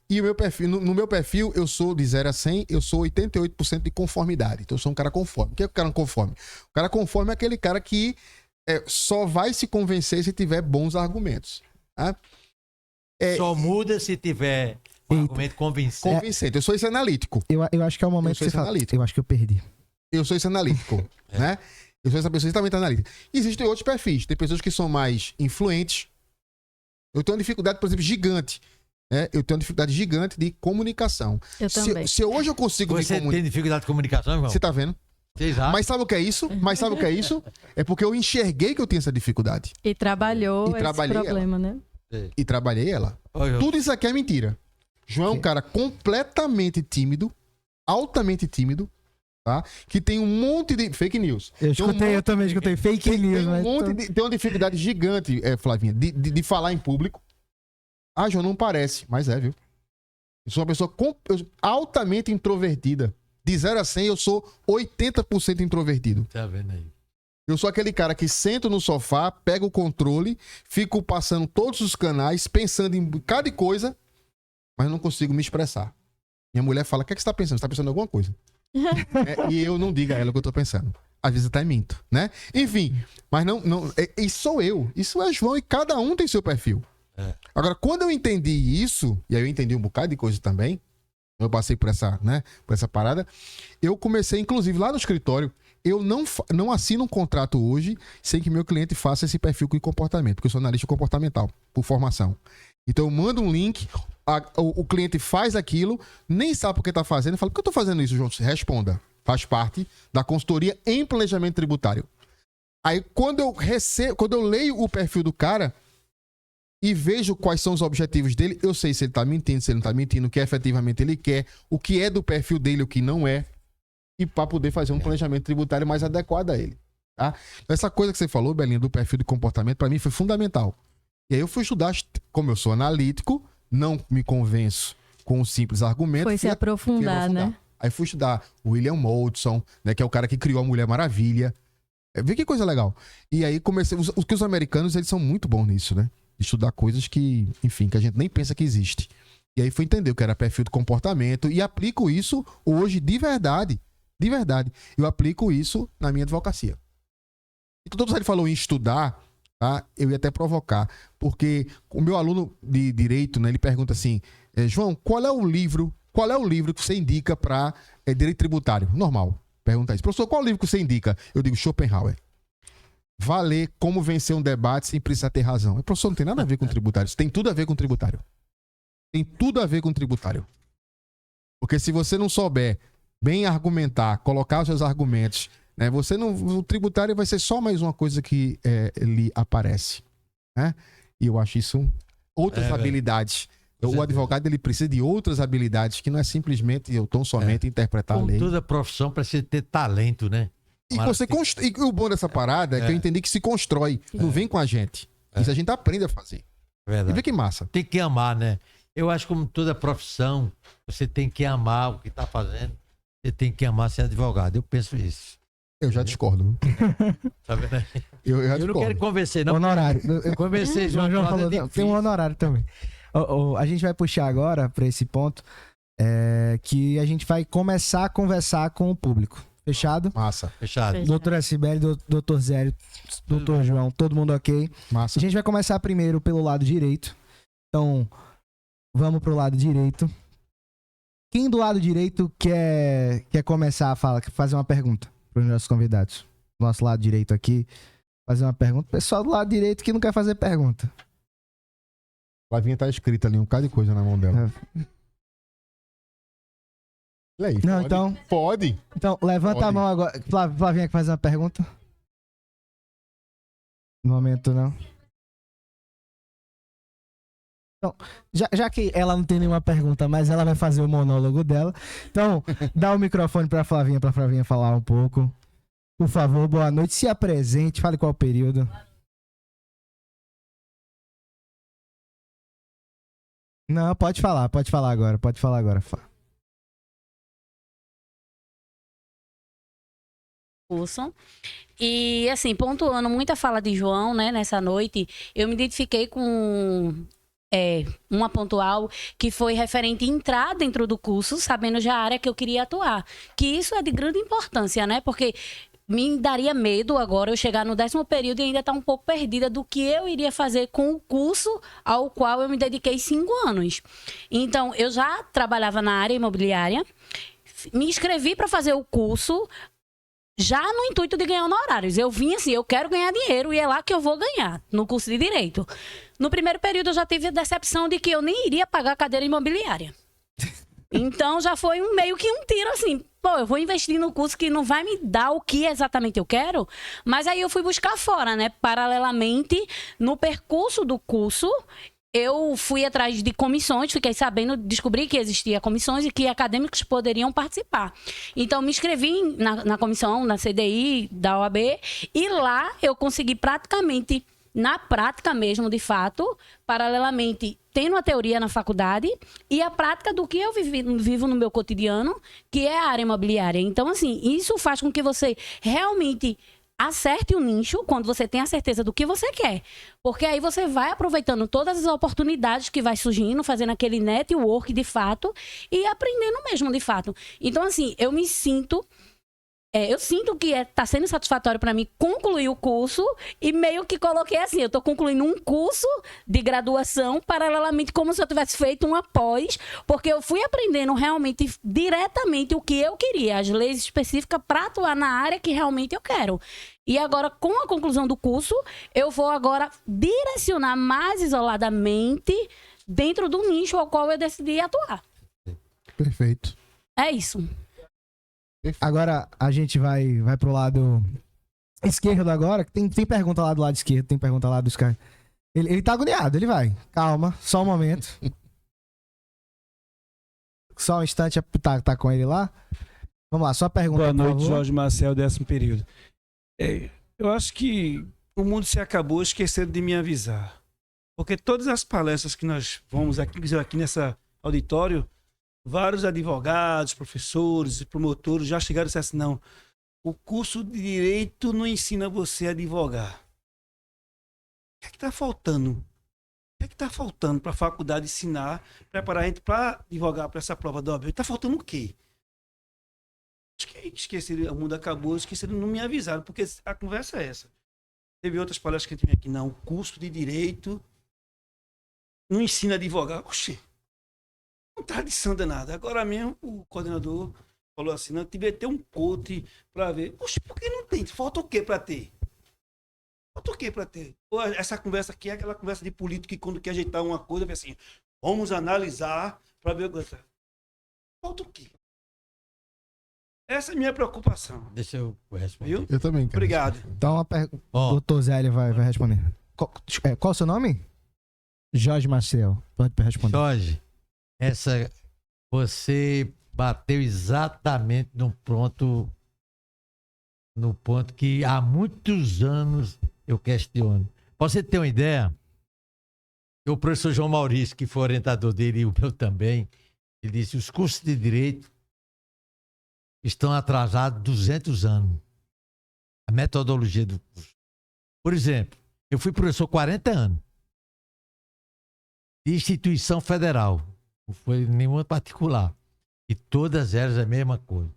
Speaker 2: e o meu perfil, no meu perfil, eu sou de 0 a 100, eu sou 88% de conformidade. Então eu sou um cara conforme. O que é o cara conforme? O cara conforme é aquele cara que só vai se convencer se tiver bons argumentos. Tá?
Speaker 3: Só muda se tiver um argumento convincente.
Speaker 2: Convincente. Eu sou esse analítico.
Speaker 1: Eu acho que é o momento que você fala. Eu acho que eu perdi.
Speaker 2: Eu sou esse analítico, né? Eu sou essa pessoa extremamente analítica. Existem outros perfis. Tem pessoas que são mais influentes. Eu tenho uma dificuldade, por exemplo, gigante. Né? Eu tenho uma dificuldade gigante de comunicação.
Speaker 4: Eu também.
Speaker 2: Se hoje eu consigo
Speaker 3: Você tem dificuldade de comunicação, irmão?
Speaker 2: Você tá vendo?
Speaker 3: Vocês acham?
Speaker 2: Mas sabe o que é isso? É porque eu enxerguei que eu tinha essa dificuldade.
Speaker 4: E trabalhou esse
Speaker 2: trabalhei
Speaker 4: problema, né?
Speaker 2: E trabalhei ela.
Speaker 3: Olha,
Speaker 2: Tudo isso aqui é mentira. João é um cara completamente tímido, altamente tímido, tá? Que tem um monte de fake news.
Speaker 1: Eu também escutei fake news.
Speaker 2: Tem uma dificuldade gigante, Flavinha, de falar em público. Ah, João, não parece, mas viu? Eu sou uma pessoa altamente introvertida. De 0 a 100, eu sou 80% introvertido.
Speaker 3: tá vendo aí?
Speaker 2: Eu sou aquele cara que sento no sofá, pego o controle, fico passando todos os canais, pensando em cada coisa, mas não consigo me expressar. Minha mulher fala, o que é que você tá pensando? Você tá pensando em alguma coisa? E eu não digo a ela o que eu tô pensando. Às vezes até minto, né? Enfim, mas não isso sou eu. Isso é João e cada um tem seu perfil. Agora, quando eu entendi isso, e aí eu entendi um bocado de coisa também, eu passei por essa parada, eu comecei, inclusive, lá no escritório, eu não assino um contrato hoje sem que meu cliente faça esse perfil de comportamento, porque eu sou analista comportamental, por formação. Então eu mando um link, o cliente faz aquilo, nem sabe por que tá fazendo, eu falo, por que eu tô fazendo isso, João? Responda. Faz parte da consultoria em planejamento tributário. Aí, quando eu leio o perfil do cara, e vejo quais são os objetivos dele, eu sei se ele tá mentindo, se ele não tá mentindo, o que efetivamente ele quer, o que é do perfil dele, o que não é, e para poder fazer um planejamento tributário mais adequado a ele. Tá? Essa coisa que você falou, Belinha, do perfil de comportamento, para mim foi fundamental. E aí eu fui estudar, como eu sou analítico, não me convenço com um simples argumento.
Speaker 4: Foi se aprofundar, né?
Speaker 2: Aí fui estudar o William Moulton, né, que é o cara que criou a Mulher Maravilha. Vê que coisa legal. E aí comecei... Os americanos, eles são muito bons nisso, né? Estudar coisas que, enfim, que a gente nem pensa que existe. E aí fui entender o que era perfil de comportamento e aplico isso hoje de verdade. De verdade. Eu aplico isso na minha advocacia. E quando você falou em estudar, tá? Eu ia até provocar. Porque o meu aluno de direito, né, ele pergunta assim, João, qual é o livro que você indica para direito tributário? Normal. Pergunta isso. Professor, qual é o livro que você indica? Eu digo Schopenhauer. Vá ler Como Vencer um Debate Sem Precisar Ter Razão. O professor não tem nada a ver com tributário. Isso tem tudo a ver com tributário. Tem tudo a ver com tributário. Porque se você não souber bem argumentar, colocar os seus argumentos, né, você não, o tributário vai ser só mais uma coisa que lhe aparece. Né? E eu acho isso outras habilidades. O advogado ele precisa de outras habilidades que não é simplesmente ou tão somente interpretar a lei.
Speaker 3: Toda profissão precisa ter talento, né?
Speaker 2: E, e o bom dessa parada é que eu entendi que se constrói, não vem com a gente. Isso a gente aprende a fazer.
Speaker 3: Verdade.
Speaker 2: E vê que massa.
Speaker 3: Tem que amar, né? Eu acho que como toda profissão, você tem que amar o que está fazendo. Você tem que amar ser advogado. Eu penso isso.
Speaker 2: Eu já discordo.
Speaker 3: Tá vendo?
Speaker 2: Eu já
Speaker 3: Eu não quero convencer, não.
Speaker 1: Honorário.
Speaker 3: Convencer,
Speaker 1: João falou, tem um honorário também. A gente vai puxar agora para esse ponto que a gente vai começar a conversar com o público. Fechado?
Speaker 2: Massa.
Speaker 3: Fechado.
Speaker 1: Doutora Cibele, doutor Zélio, doutor João, todo mundo ok?
Speaker 2: Massa.
Speaker 1: A gente vai começar primeiro pelo lado direito. Então, vamos pro lado direito. Quem do lado direito quer começar a fazer uma pergunta para os nossos convidados? Nosso lado direito aqui, fazer uma pergunta. Pessoal do lado direito que não quer fazer pergunta.
Speaker 2: Flavinha tá escrita ali, um bocado de coisa na mão dela. Olha aí,
Speaker 1: Não,
Speaker 2: pode?
Speaker 1: então...
Speaker 2: Pode.
Speaker 1: Então, levanta
Speaker 2: Pode.
Speaker 1: a mão agora. Flavinha quer fazer uma pergunta? No momento, não. Então, já que ela não tem nenhuma pergunta, mas ela vai fazer o monólogo dela. Então, dá o microfone pra Flavinha falar um pouco. Por favor, boa noite. Se apresente, fale qual o período. Não, pode falar agora.
Speaker 5: Curso. E assim, pontuando muita fala de João, né, nessa noite, eu me identifiquei com uma pontual que foi referente a entrar dentro do curso, sabendo já a área que eu queria atuar. Que isso é de grande importância, né? Porque me daria medo agora eu chegar no 10º período e ainda estar um pouco perdida do que eu iria fazer com o curso ao qual eu me dediquei 5 anos. Então, eu já trabalhava na área imobiliária, me inscrevi para fazer o curso já no intuito de ganhar honorários. Eu vim assim, eu quero ganhar dinheiro e é lá que eu vou ganhar, no curso de Direito. No primeiro período eu já tive a decepção de que eu nem iria pagar a cadeira imobiliária. Então já foi meio que um tiro assim, pô, eu vou investir no curso que não vai me dar o que exatamente eu quero, mas aí eu fui buscar fora, né? Paralelamente, no percurso do curso, eu fui atrás de comissões, fiquei sabendo, descobri que existia comissões e que acadêmicos poderiam participar. Então, me inscrevi na comissão, na CDI da OAB, e lá eu consegui praticamente, na prática mesmo, de fato, paralelamente, tendo a teoria na faculdade e a prática do que eu vivo no meu cotidiano, que é a área imobiliária. Então, assim, isso faz com que você realmente acerte o nicho quando você tem a certeza do que você quer. Porque aí você vai aproveitando todas as oportunidades que vai surgindo, fazendo aquele network de fato e aprendendo mesmo de fato. Então, assim, eu me sinto... eu sinto que está sendo satisfatório para mim concluir o curso e meio que coloquei assim, eu estou concluindo um curso de graduação paralelamente como se eu tivesse feito uma pós, porque eu fui aprendendo realmente diretamente o que eu queria, as leis específicas para atuar na área que realmente eu quero. E agora, com a conclusão do curso, eu vou agora direcionar mais isoladamente dentro do nicho ao qual eu decidi atuar.
Speaker 2: Perfeito.
Speaker 5: É isso.
Speaker 1: Agora a gente vai pro lado esquerdo agora. Tem pergunta lá do lado esquerdo, tem pergunta lá do Sky. Ele tá agoniado, ele vai. Calma, só um momento. Só um instante, tá com ele lá. Vamos lá, só a pergunta.
Speaker 6: Boa noite,
Speaker 1: por favor.
Speaker 6: Jorge Marcel, 10º período. Eu acho que o mundo se acabou esquecendo de me avisar. Porque todas as palestras que nós vamos aqui nessa auditório, vários advogados, professores e promotores já chegaram e disseram assim, não, o curso de Direito não ensina você a advogar. O que é que está faltando? O que é que está faltando para a faculdade ensinar, preparar a gente para advogar para essa prova da OAB? Está faltando o quê? Acho que esqueceram, o mundo acabou, esqueceram, não me avisaram, porque a conversa é essa. Teve outras palestras que a gente tinha aqui, não, o curso de Direito não ensina a advogar. Oxê, não tradição danada. Agora mesmo o coordenador falou assim, não, devia ter um coach para ver. Oxe, por que não tem? Falta o quê para ter? Falta o quê para ter? Essa conversa aqui é aquela conversa de político que quando quer ajeitar uma coisa, vê assim, vamos analisar para ver o que... Falta o quê? Essa é a minha preocupação.
Speaker 3: Deixa eu responder.
Speaker 6: Viu?
Speaker 2: Eu também quero.
Speaker 1: Então,
Speaker 6: Obrigado.
Speaker 1: o doutor Zélio vai responder. Qual o seu nome? Jorge Marcel. Pode responder.
Speaker 3: Jorge, você bateu exatamente no ponto que há muitos anos eu questiono. Pra você ter uma ideia, o professor João Maurício, que foi orientador dele e o meu também, ele disse, os cursos de Direito estão atrasados 200 anos. A metodologia do curso. Por exemplo, eu fui professor 40 anos. De instituição federal. Não foi nenhuma particular. E todas elas a mesma coisa.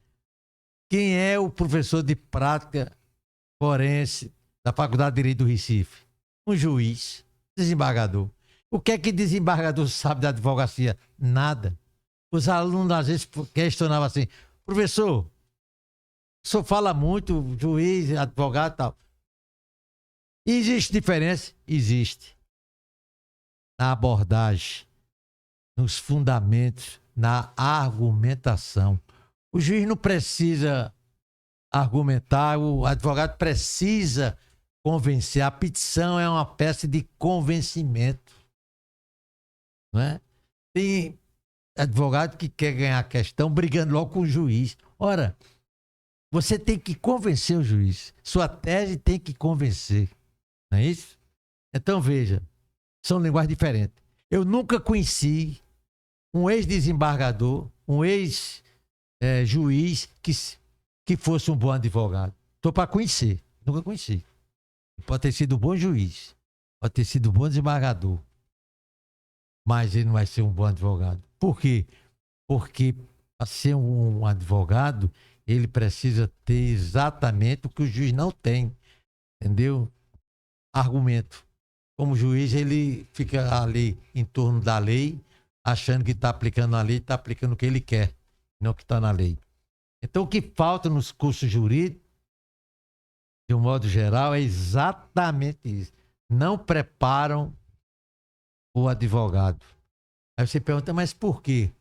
Speaker 3: Quem é o professor de prática forense da Faculdade de Direito do Recife? Um juiz, desembargador. O que é que desembargador sabe da advocacia? Nada. Os alunos às vezes questionavam assim, professor, o senhor fala muito, juiz, advogado e tal. Existe diferença? Existe. Na abordagem, nos fundamentos, na argumentação. O juiz não precisa argumentar, o advogado precisa convencer. A petição é uma peça de convencimento. Não é? Tem advogado que quer ganhar a questão brigando logo com o juiz. Ora, você tem que convencer o juiz. Sua tese tem que convencer. Não é isso? Então, veja, são linguagens diferentes. Eu nunca conheci um ex-desembargador, um ex-juiz que fosse um bom advogado. Estou para conhecer. Nunca conheci. Pode ter sido um bom juiz. Pode ter sido um bom desembargador. Mas ele não vai ser um bom advogado. Por quê? Porque para ser um advogado, ele precisa ter exatamente o que o juiz não tem. Entendeu? Argumento. Como juiz, ele fica ali em torno da lei, achando que está aplicando a lei, está aplicando o que ele quer, não o que está na lei. Então, o que falta nos cursos jurídicos, de um modo geral, é exatamente isso. Não preparam o advogado. Aí você pergunta, mas por quê?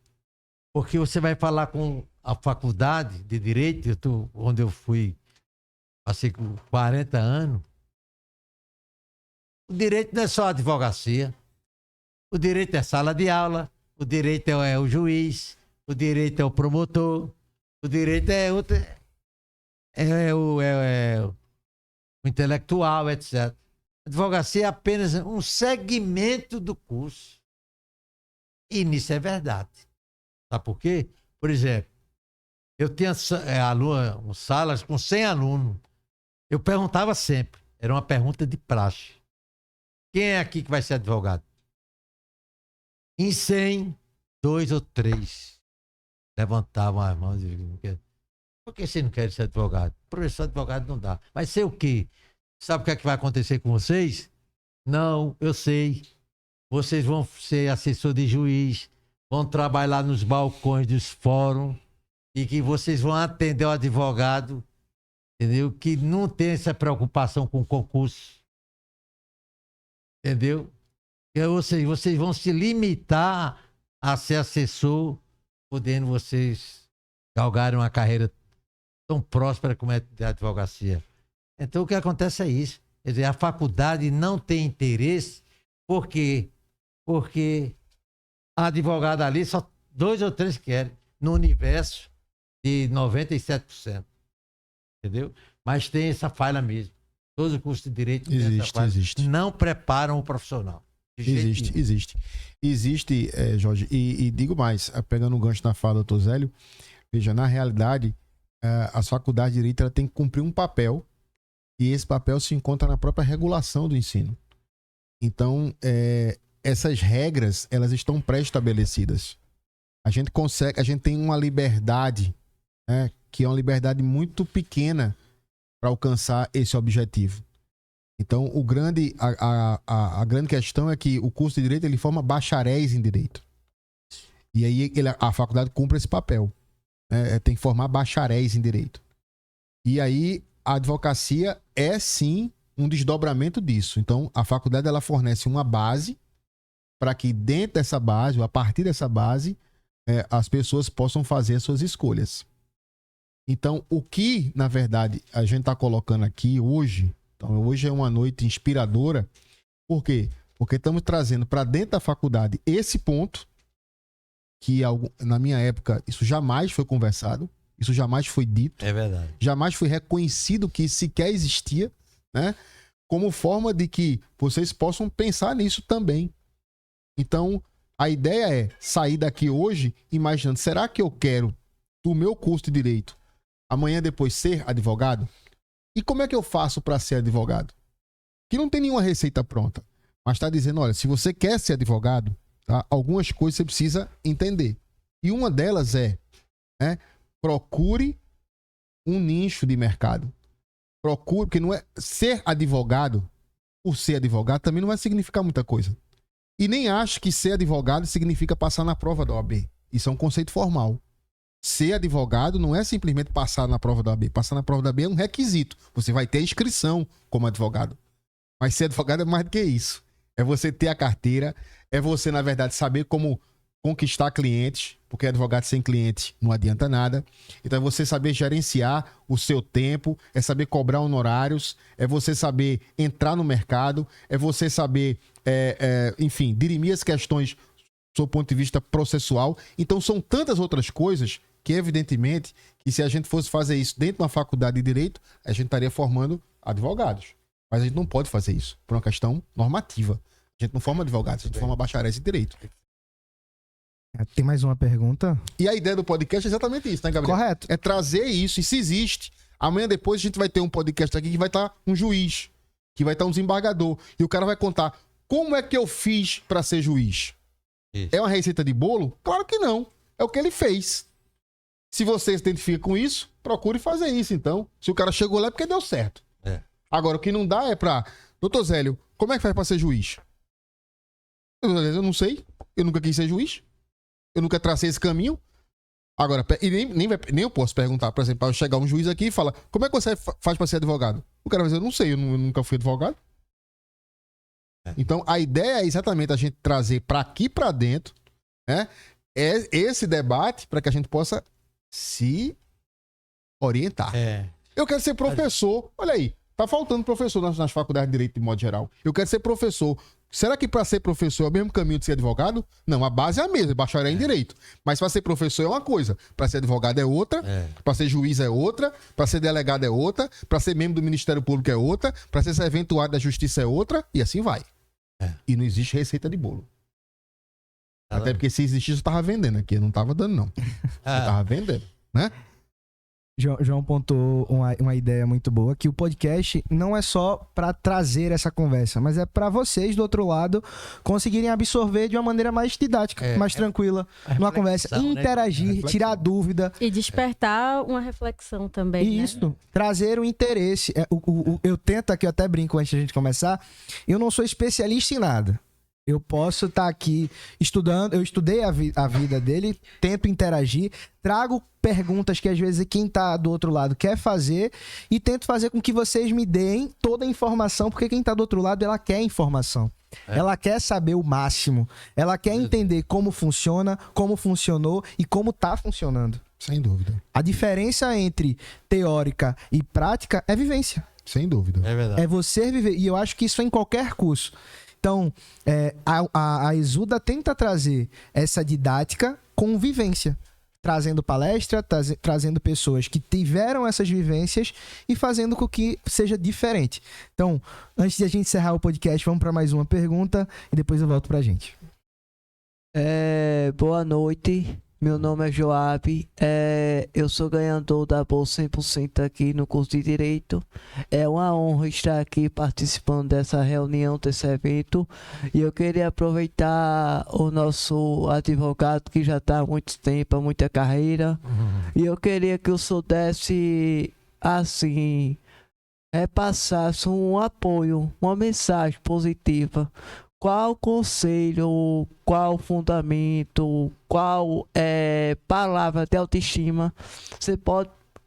Speaker 3: Porque você vai falar com a faculdade de Direito, onde eu fui, passei com 40 anos, o direito não é só a advocacia. O direito é sala de aula, o direito é o juiz, o direito é o promotor, o direito é o intelectual, etc. A advocacia é apenas um segmento do curso. E nisso é verdade. Sabe por quê? Por exemplo, eu tinha salas com 100 alunos. Eu perguntava sempre, era uma pergunta de praxe. Quem é aqui que vai ser advogado? Em 100, 2 ou 3 levantavam as mãos e diziam, por que você não quer ser advogado? Professor, advogado não dá. Vai ser o quê? Sabe o que é que vai acontecer com vocês? Não, eu sei. Vocês vão ser assessor de juiz, vão trabalhar nos balcões dos fóruns e que vocês vão atender o advogado, entendeu? Que não tem essa preocupação com o concurso. Entendeu? Ou seja, vocês vão se limitar a ser assessor, podendo vocês galgarem uma carreira tão próspera como é a advocacia. Então, o que acontece é isso. Quer dizer, a faculdade não tem interesse Por quê? Porque a advogada ali, só 2 ou 3 querem, no universo de 97%. Entendeu? Mas tem essa falha mesmo. Todos os cursos de direito têm essa falha.
Speaker 2: Existe.
Speaker 3: Não preparam o profissional. De jeito nenhum.
Speaker 2: Existe, Jorge, e digo mais, pegando um gancho na fala do Dr. Zélio, veja, na realidade, as faculdades de direito ela tem que cumprir um papel, e esse papel se encontra na própria regulação do ensino. Então, essas regras, elas estão pré-estabelecidas. A gente tem uma liberdade, né, que é uma liberdade muito pequena para alcançar esse objetivo. Então, a grande questão é que o curso de Direito ele forma bacharéis em Direito. E aí a faculdade cumpre esse papel. Né? Tem que formar bacharéis em Direito. E aí a advocacia é, sim, um desdobramento disso. Então, a faculdade ela fornece uma base para que dentro dessa base, ou a partir dessa base, as pessoas possam fazer as suas escolhas. Então, o que, na verdade, a gente está colocando aqui hoje... Então, hoje é uma noite inspiradora. Por quê? Porque estamos trazendo para dentro da faculdade esse ponto que, na minha época, isso jamais foi conversado, isso jamais foi dito.
Speaker 3: É verdade.
Speaker 2: Jamais foi reconhecido que sequer existia, né? Como forma de que vocês possam pensar nisso também. Então, a ideia é sair daqui hoje imaginando, será que eu quero, do meu curso de Direito, amanhã depois ser advogado? E como é que eu faço para ser advogado? Que não tem nenhuma receita pronta. Mas está dizendo, olha, se você quer ser advogado, tá, algumas coisas você precisa entender. E uma delas procure um nicho de mercado. Procure, porque não é ser advogado, por ser advogado, também não vai significar muita coisa. E nem acho que ser advogado significa passar na prova da OAB. Isso é um conceito formal. Ser advogado não é simplesmente passar na prova da OAB. Passar na prova da OAB é um requisito. Você vai ter inscrição como advogado. Mas ser advogado é mais do que isso. É você ter a carteira, é você, na verdade, saber como conquistar clientes, porque advogado sem cliente não adianta nada. Então é você saber gerenciar o seu tempo, é saber cobrar honorários, é você saber entrar no mercado, é você saber, enfim, dirimir as questões do seu ponto de vista processual. Então são tantas outras coisas que, evidentemente, que se a gente fosse fazer isso dentro de uma faculdade de Direito, a gente estaria formando advogados. Mas a gente não pode fazer isso, por uma questão normativa. A gente não forma advogados, a gente forma bacharéis em Direito.
Speaker 1: Tem mais uma pergunta?
Speaker 2: E a ideia do podcast é exatamente isso, né, Gabriel?
Speaker 1: Correto.
Speaker 2: É trazer isso, e se existe. Amanhã depois a gente vai ter um podcast aqui que vai estar um juiz, que vai estar um desembargador, e o cara vai contar como é que eu fiz para ser juiz. Isso. É uma receita de bolo? Claro que não. É o que ele fez. Se você se identifica com isso, procure fazer isso, então. Se o cara chegou lá é porque deu certo. Agora, o que não dá é pra... Doutor Zélio, como é que faz pra ser juiz? Eu não sei. Eu nunca quis ser juiz. Eu nunca tracei esse caminho. Agora, e nem eu posso perguntar, por exemplo, para chegar um juiz aqui e falar, como é que você faz pra ser advogado? O cara vai dizer, eu não sei, eu nunca fui advogado. Então, a ideia é exatamente a gente trazer pra aqui pra dentro, né? Esse debate para que a gente possa se orientar. Eu quero ser professor. Olha aí, tá faltando professor nas faculdades de Direito de modo geral. Eu quero ser professor. Será que para ser professor é o mesmo caminho de ser advogado? Não, a base é a mesma, bacharel em Direito. Mas para ser professor é uma coisa, para ser advogado é outra, para ser juiz é outra, para ser delegado é outra, para ser membro do Ministério Público é outra, para ser serventuário da Justiça é outra, e assim vai. E não existe receita de bolo. Até porque se existisse, eu tava vendendo aqui. Eu não tava dando, não. Eu tava vendendo, né?
Speaker 1: João pontuou uma ideia muito boa, que o podcast não é só para trazer essa conversa, mas é para vocês do outro lado conseguirem absorver de uma maneira mais didática, mais tranquila, numa conversa, interagir, tirar dúvida.
Speaker 4: E despertar uma reflexão também,
Speaker 1: Isso, trazer o interesse. Eu tento aqui, eu até brinco antes da gente começar, eu não sou especialista em nada. Eu posso estar aqui estudando, eu estudei a vida dele, tento interagir, trago perguntas que às vezes quem está do outro lado quer fazer e tento fazer com que vocês me deem toda a informação, porque quem está do outro lado, ela quer informação. Ela quer saber o máximo, ela quer entender como funciona, como funcionou e como está funcionando.
Speaker 2: Sem dúvida.
Speaker 1: A diferença entre teórica e prática é vivência.
Speaker 2: Sem dúvida.
Speaker 3: É verdade.
Speaker 1: É você viver, e eu acho que isso é em qualquer curso. Então, a Exuda tenta trazer essa didática com vivência, trazendo palestra, trazendo pessoas que tiveram essas vivências e fazendo com que seja diferente. Então, antes de a gente encerrar o podcast, vamos para mais uma pergunta e depois eu volto para a gente.
Speaker 7: Boa noite, meu nome é Joab, eu sou ganhador da Bolsa 100% aqui no curso de Direito. É uma honra estar aqui participando dessa reunião, desse evento, e eu queria aproveitar o nosso advogado que já está há muito tempo, há muita carreira, e eu queria que o senhor desse, assim, repassasse um apoio, uma mensagem positiva. Qual conselho, qual fundamento, qual palavra de autoestima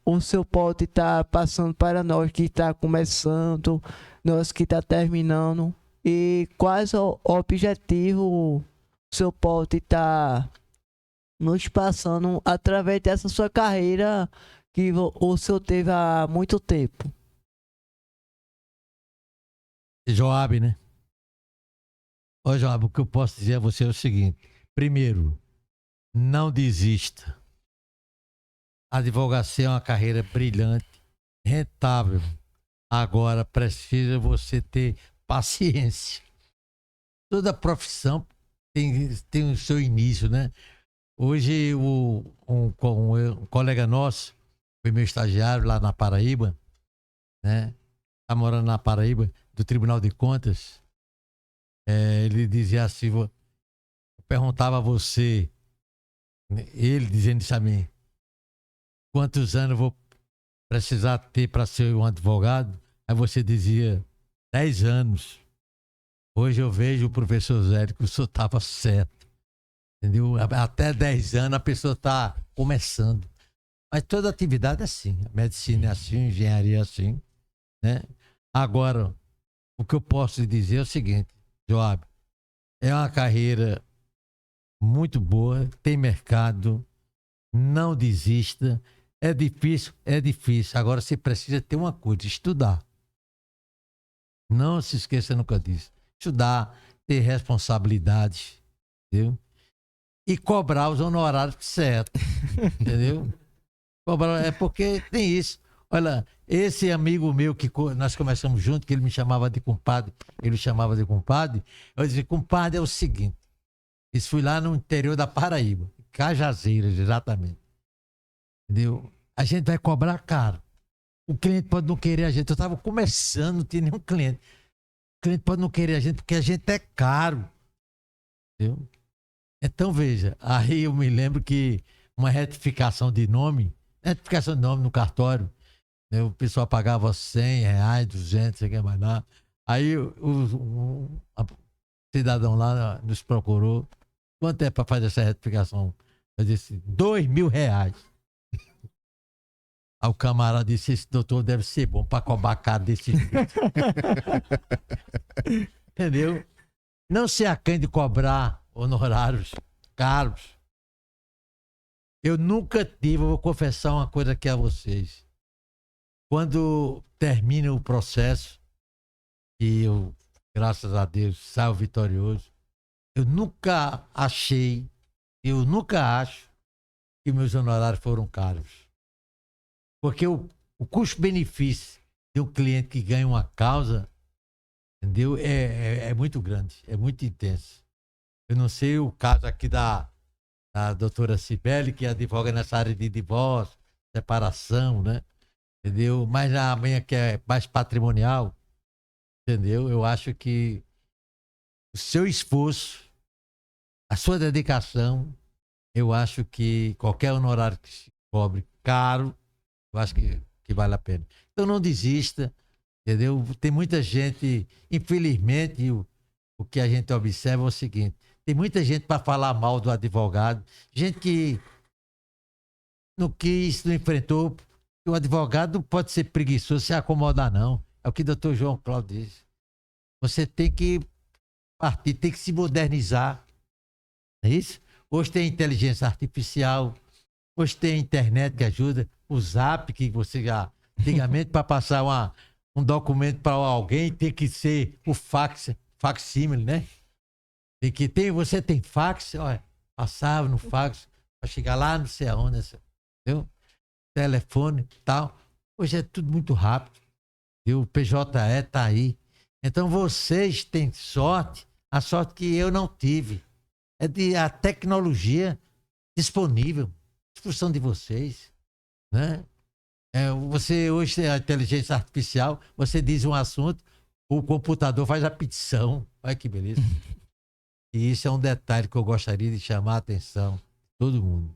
Speaker 7: o senhor pode estar passando para nós que está começando, nós que está terminando, e quais o objetivo o senhor pode estar nos passando através dessa sua carreira que o senhor teve há muito tempo?
Speaker 3: Joab, né? Ô, Joab, o que eu posso dizer a você é o seguinte. Primeiro, não desista. A advocacia é uma carreira brilhante, rentável. Agora, precisa você ter paciência. Toda profissão tem o seu início, né? Hoje, um colega nosso, foi meu estagiário lá na Paraíba, né? Tá morando na Paraíba, do Tribunal de Contas. Ele dizia assim, eu perguntava a você, ele dizendo isso a mim, quantos anos eu vou precisar ter para ser um advogado? Aí você dizia, 10 anos. Hoje eu vejo o professor Zé que o senhor estava certo, entendeu? Até 10 anos a pessoa está começando. Mas toda atividade é assim, a medicina é assim, a engenharia é assim, né? Agora, o que eu posso lhe dizer é o seguinte, Joab, é uma carreira muito boa, tem mercado, não desista, é difícil. Agora você precisa ter uma coisa, estudar. Não se esqueça nunca disso. Estudar, ter responsabilidade, entendeu? E cobrar os honorários certos, entendeu? Cobrar, porque tem isso. Olha, esse amigo meu que nós começamos junto, que ele me chamava de compadre, eu dizia, compadre, é o seguinte, isso fui lá no interior da Paraíba, Cajazeiras, exatamente, entendeu? A gente vai cobrar caro, o cliente pode não querer a gente, eu estava começando, não tinha nenhum cliente, o cliente pode não querer a gente porque a gente é caro, entendeu? Então veja, aí eu me lembro que uma retificação de nome no cartório, o pessoal pagava R$100, 200, sei que mais lá. Aí o cidadão lá nos procurou. Quanto é para fazer essa retificação? Eu disse, R$2.000. Aí o camarada disse, esse doutor deve ser bom para cobrar caro desse jeito. Entendeu? Não se acanhe de cobrar honorários caros. Eu nunca tive, eu vou confessar uma coisa aqui a vocês. Quando termina o processo, e eu, graças a Deus, saio vitorioso, eu nunca acho que meus honorários foram caros. Porque o custo-benefício de um cliente que ganha uma causa, entendeu? É muito grande, é muito intenso. Eu não sei o caso aqui da doutora Cibele, que advoga nessa área de divórcio, separação, né? Entendeu? Mas a minha que é mais patrimonial, entendeu? Eu acho que o seu esforço, a sua dedicação, eu acho que qualquer honorário que se cobre caro, eu acho que vale a pena. Então não desista, entendeu? Tem muita gente, infelizmente, o que a gente observa é o seguinte, tem muita gente para falar mal do advogado, gente que não quis, não enfrentou. O advogado não pode ser preguiçoso, se acomodar, não. É o que o doutor João Cláudio diz. Você tem que partir, tem que se modernizar. É isso? Hoje tem inteligência artificial, hoje tem a internet que ajuda, o Zap, que você já... Antigamente, para passar um documento para alguém, tem que ser o fax. facsímile, né? Você tem fax, olha, passava no fax para chegar lá, não sei aonde, entendeu? Telefone e tal. Hoje é tudo muito rápido. E o PJE tá aí. Então vocês têm sorte, a sorte que eu não tive. É de a tecnologia disponível, discussão de vocês, né? Você hoje tem a inteligência artificial, você diz um assunto, o computador faz a petição. Olha que beleza. E isso é um detalhe que eu gostaria de chamar a atenção de todo mundo.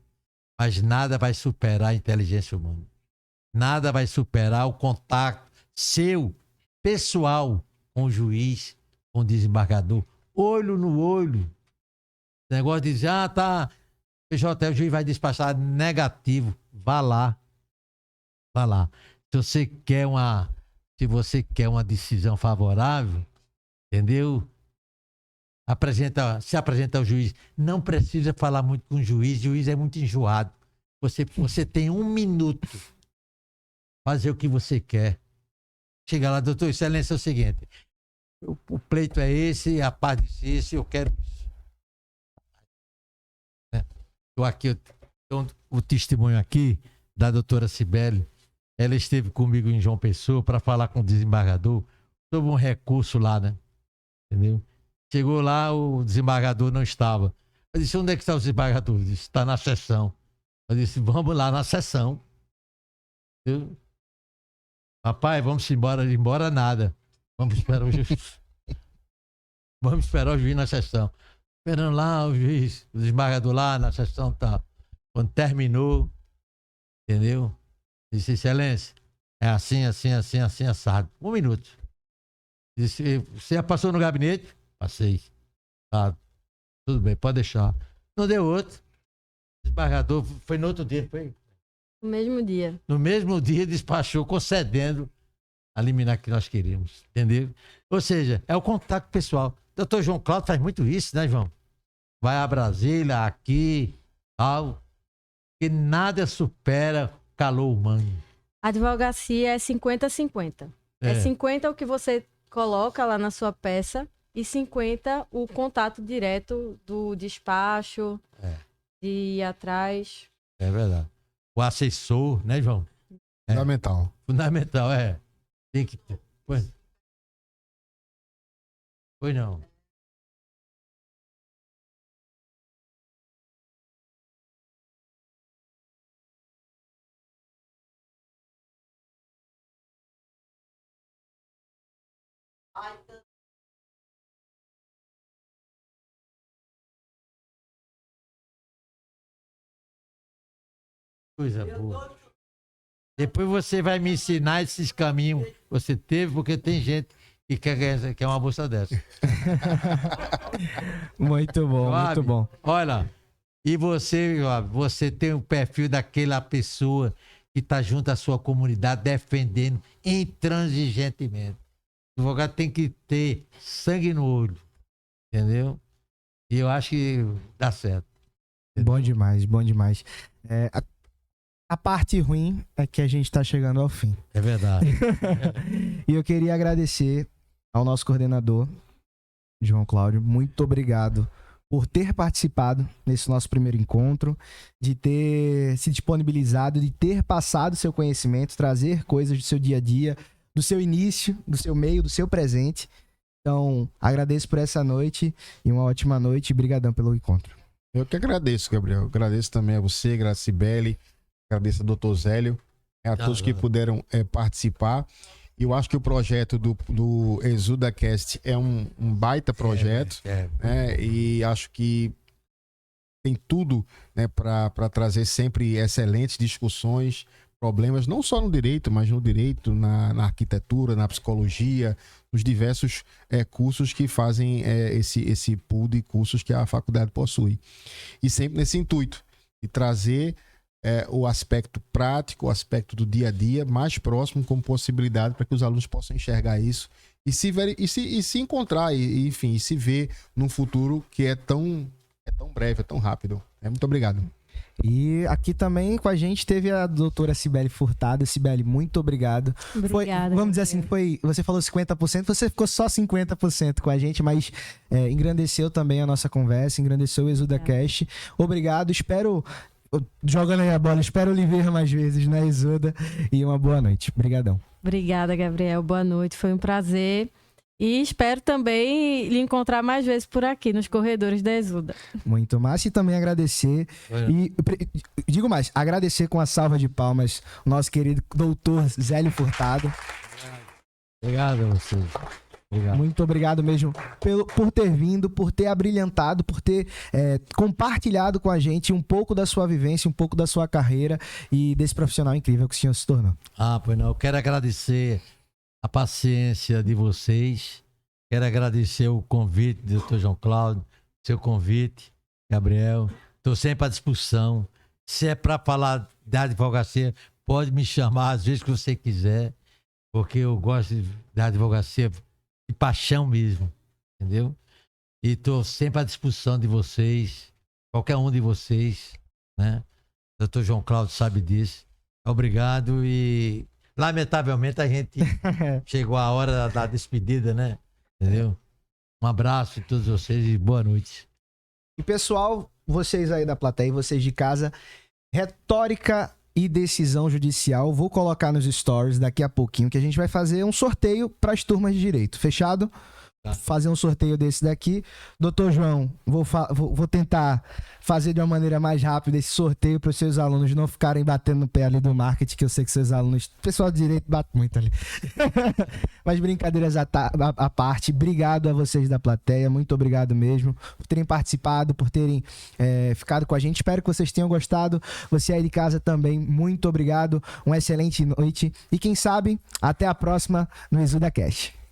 Speaker 3: Mas nada vai superar a inteligência humana. Nada vai superar o contato seu, pessoal, com o juiz, com o desembargador, olho no olho. O negócio de dizer, tá, PJ, o juiz vai despachar negativo. Vá lá. Vá lá. Se você quer uma decisão favorável, entendeu? Se apresenta ao juiz. Não precisa falar muito com o juiz é muito enjoado. Você tem 1 minuto fazer o que você quer. Chega lá, doutor, excelência, é o seguinte, o pleito é esse, a parte desse, eu quero isso. Estou aqui, o testemunho aqui da doutora Cibele, ela esteve comigo em João Pessoa para falar com o desembargador sobre um recurso lá, né? Entendeu? Chegou lá, o desembargador não estava. Eu disse, onde é que está o desembargador? Ele disse, está na sessão. Eu disse, vamos lá na sessão. Entendeu? Rapaz, vamos embora nada. Vamos esperar o juiz. Vamos esperar o juiz na sessão. Esperando lá o juiz, o desembargador lá na sessão, tá. Quando terminou, entendeu? Disse, excelência, é assim, assado. 1 minuto. Disse, você já passou no gabinete? Passei. Tá, tudo bem, pode deixar. Não deu outro. O desembargador foi no outro dia, foi?
Speaker 4: No mesmo dia.
Speaker 3: No mesmo dia despachou, concedendo a liminar que nós queríamos, entendeu? Ou seja, é o contato pessoal. Doutor João Cláudio faz muito isso, né, João? Vai a Brasília, aqui, tal, que nada supera o calor humano.
Speaker 4: A advocacia é 50-50. É 50 o que você coloca lá na sua peça e 50 o contato direto do despacho, de ir atrás.
Speaker 3: É verdade. O assessor, né, João?
Speaker 2: Fundamental.
Speaker 3: Fundamental, tem que ter. Pois não. Coisa boa. Depois você vai me ensinar esses caminhos que você teve, porque tem gente que quer uma bolsa dessa.
Speaker 1: Muito bom,
Speaker 3: Joab,
Speaker 1: muito bom.
Speaker 3: Olha, e você, Joab, você tem o perfil daquela pessoa que está junto à sua comunidade defendendo intransigentemente. O advogado tem que ter sangue no olho, entendeu? E eu acho que dá certo.
Speaker 1: Bom demais, bom demais. A parte ruim é que a gente está chegando ao fim.
Speaker 3: É verdade.
Speaker 1: E eu queria agradecer ao nosso coordenador, João Cláudio. Muito obrigado por ter participado nesse nosso primeiro encontro, de ter se disponibilizado, de ter passado seu conhecimento, trazer coisas do seu dia a dia, do seu início, do seu meio, do seu presente. Então, agradeço por essa noite e uma ótima noite. Obrigadão pelo encontro.
Speaker 2: Eu que agradeço, Gabriel. Agradeço também a você, agradeço a Cibele, agradeço ao doutor Zélio, a todos que puderam participar. E eu acho que o projeto do ExudaCast é um baita projeto, né? E acho que tem tudo, né, para trazer sempre excelentes discussões, problemas, não só no direito, mas no direito, na arquitetura, na psicologia, nos diversos cursos que fazem esse pool de cursos que a faculdade possui. E sempre nesse intuito de trazer o aspecto prático, o aspecto do dia a dia mais próximo como possibilidade para que os alunos possam enxergar isso e se encontrar e se ver num futuro que é tão breve, é tão rápido. Muito obrigado.
Speaker 1: E aqui também com a gente teve a doutora Cibele Furtado. Cibele, muito obrigado.
Speaker 4: Obrigada.
Speaker 1: Vamos dizer assim, você falou 50%, você ficou só 50% com a gente, mas engrandeceu também a nossa conversa, engrandeceu o ExudaCast. Obrigado, espero, jogando aí a bola, espero lhe ver mais vezes na Exuda e uma boa noite. Obrigadão.
Speaker 4: Obrigada, Gabriel. Boa noite, foi um prazer. E espero também lhe encontrar mais vezes por aqui, nos corredores da Exuda.
Speaker 1: Muito massa. E também agradecer, digo mais, agradecer com a salva de palmas o nosso querido doutor Zélio Furtado.
Speaker 3: Obrigado a vocês. Obrigado.
Speaker 1: Muito obrigado mesmo por ter vindo, por ter abrilhantado, por ter compartilhado com a gente um pouco da sua vivência, um pouco da sua carreira e desse profissional incrível que o senhor se tornou.
Speaker 3: Pois não, eu quero agradecer a paciência de vocês. Quero agradecer o convite do Dr. João Cláudio, seu convite, Gabriel. Estou sempre à disposição. Se é para falar da advocacia, pode me chamar às vezes que você quiser, porque eu gosto da advocacia de paixão mesmo, entendeu? E estou sempre à disposição de vocês, qualquer um de vocês, né? O Dr. João Cláudio sabe disso. Obrigado e... lamentavelmente a gente chegou a hora da despedida, né? Entendeu? Um abraço a todos vocês e boa noite.
Speaker 1: E pessoal, vocês aí da plateia, vocês de casa, retórica e decisão judicial, vou colocar nos stories daqui a pouquinho que a gente vai fazer um sorteio para as turmas de direito. Fechado? Tá. Fazer um sorteio desse daqui. Doutor João, vou tentar fazer de uma maneira mais rápida esse sorteio para os seus alunos não ficarem batendo no pé ali do marketing, que eu sei que seus alunos, o pessoal de direito bate muito ali. Mas brincadeiras à parte, obrigado a vocês da plateia, muito obrigado mesmo por terem participado, por terem ficado com a gente. Espero que vocês tenham gostado. Você aí de casa também, muito obrigado. Uma excelente noite e quem sabe, até a próxima no ExudaCast.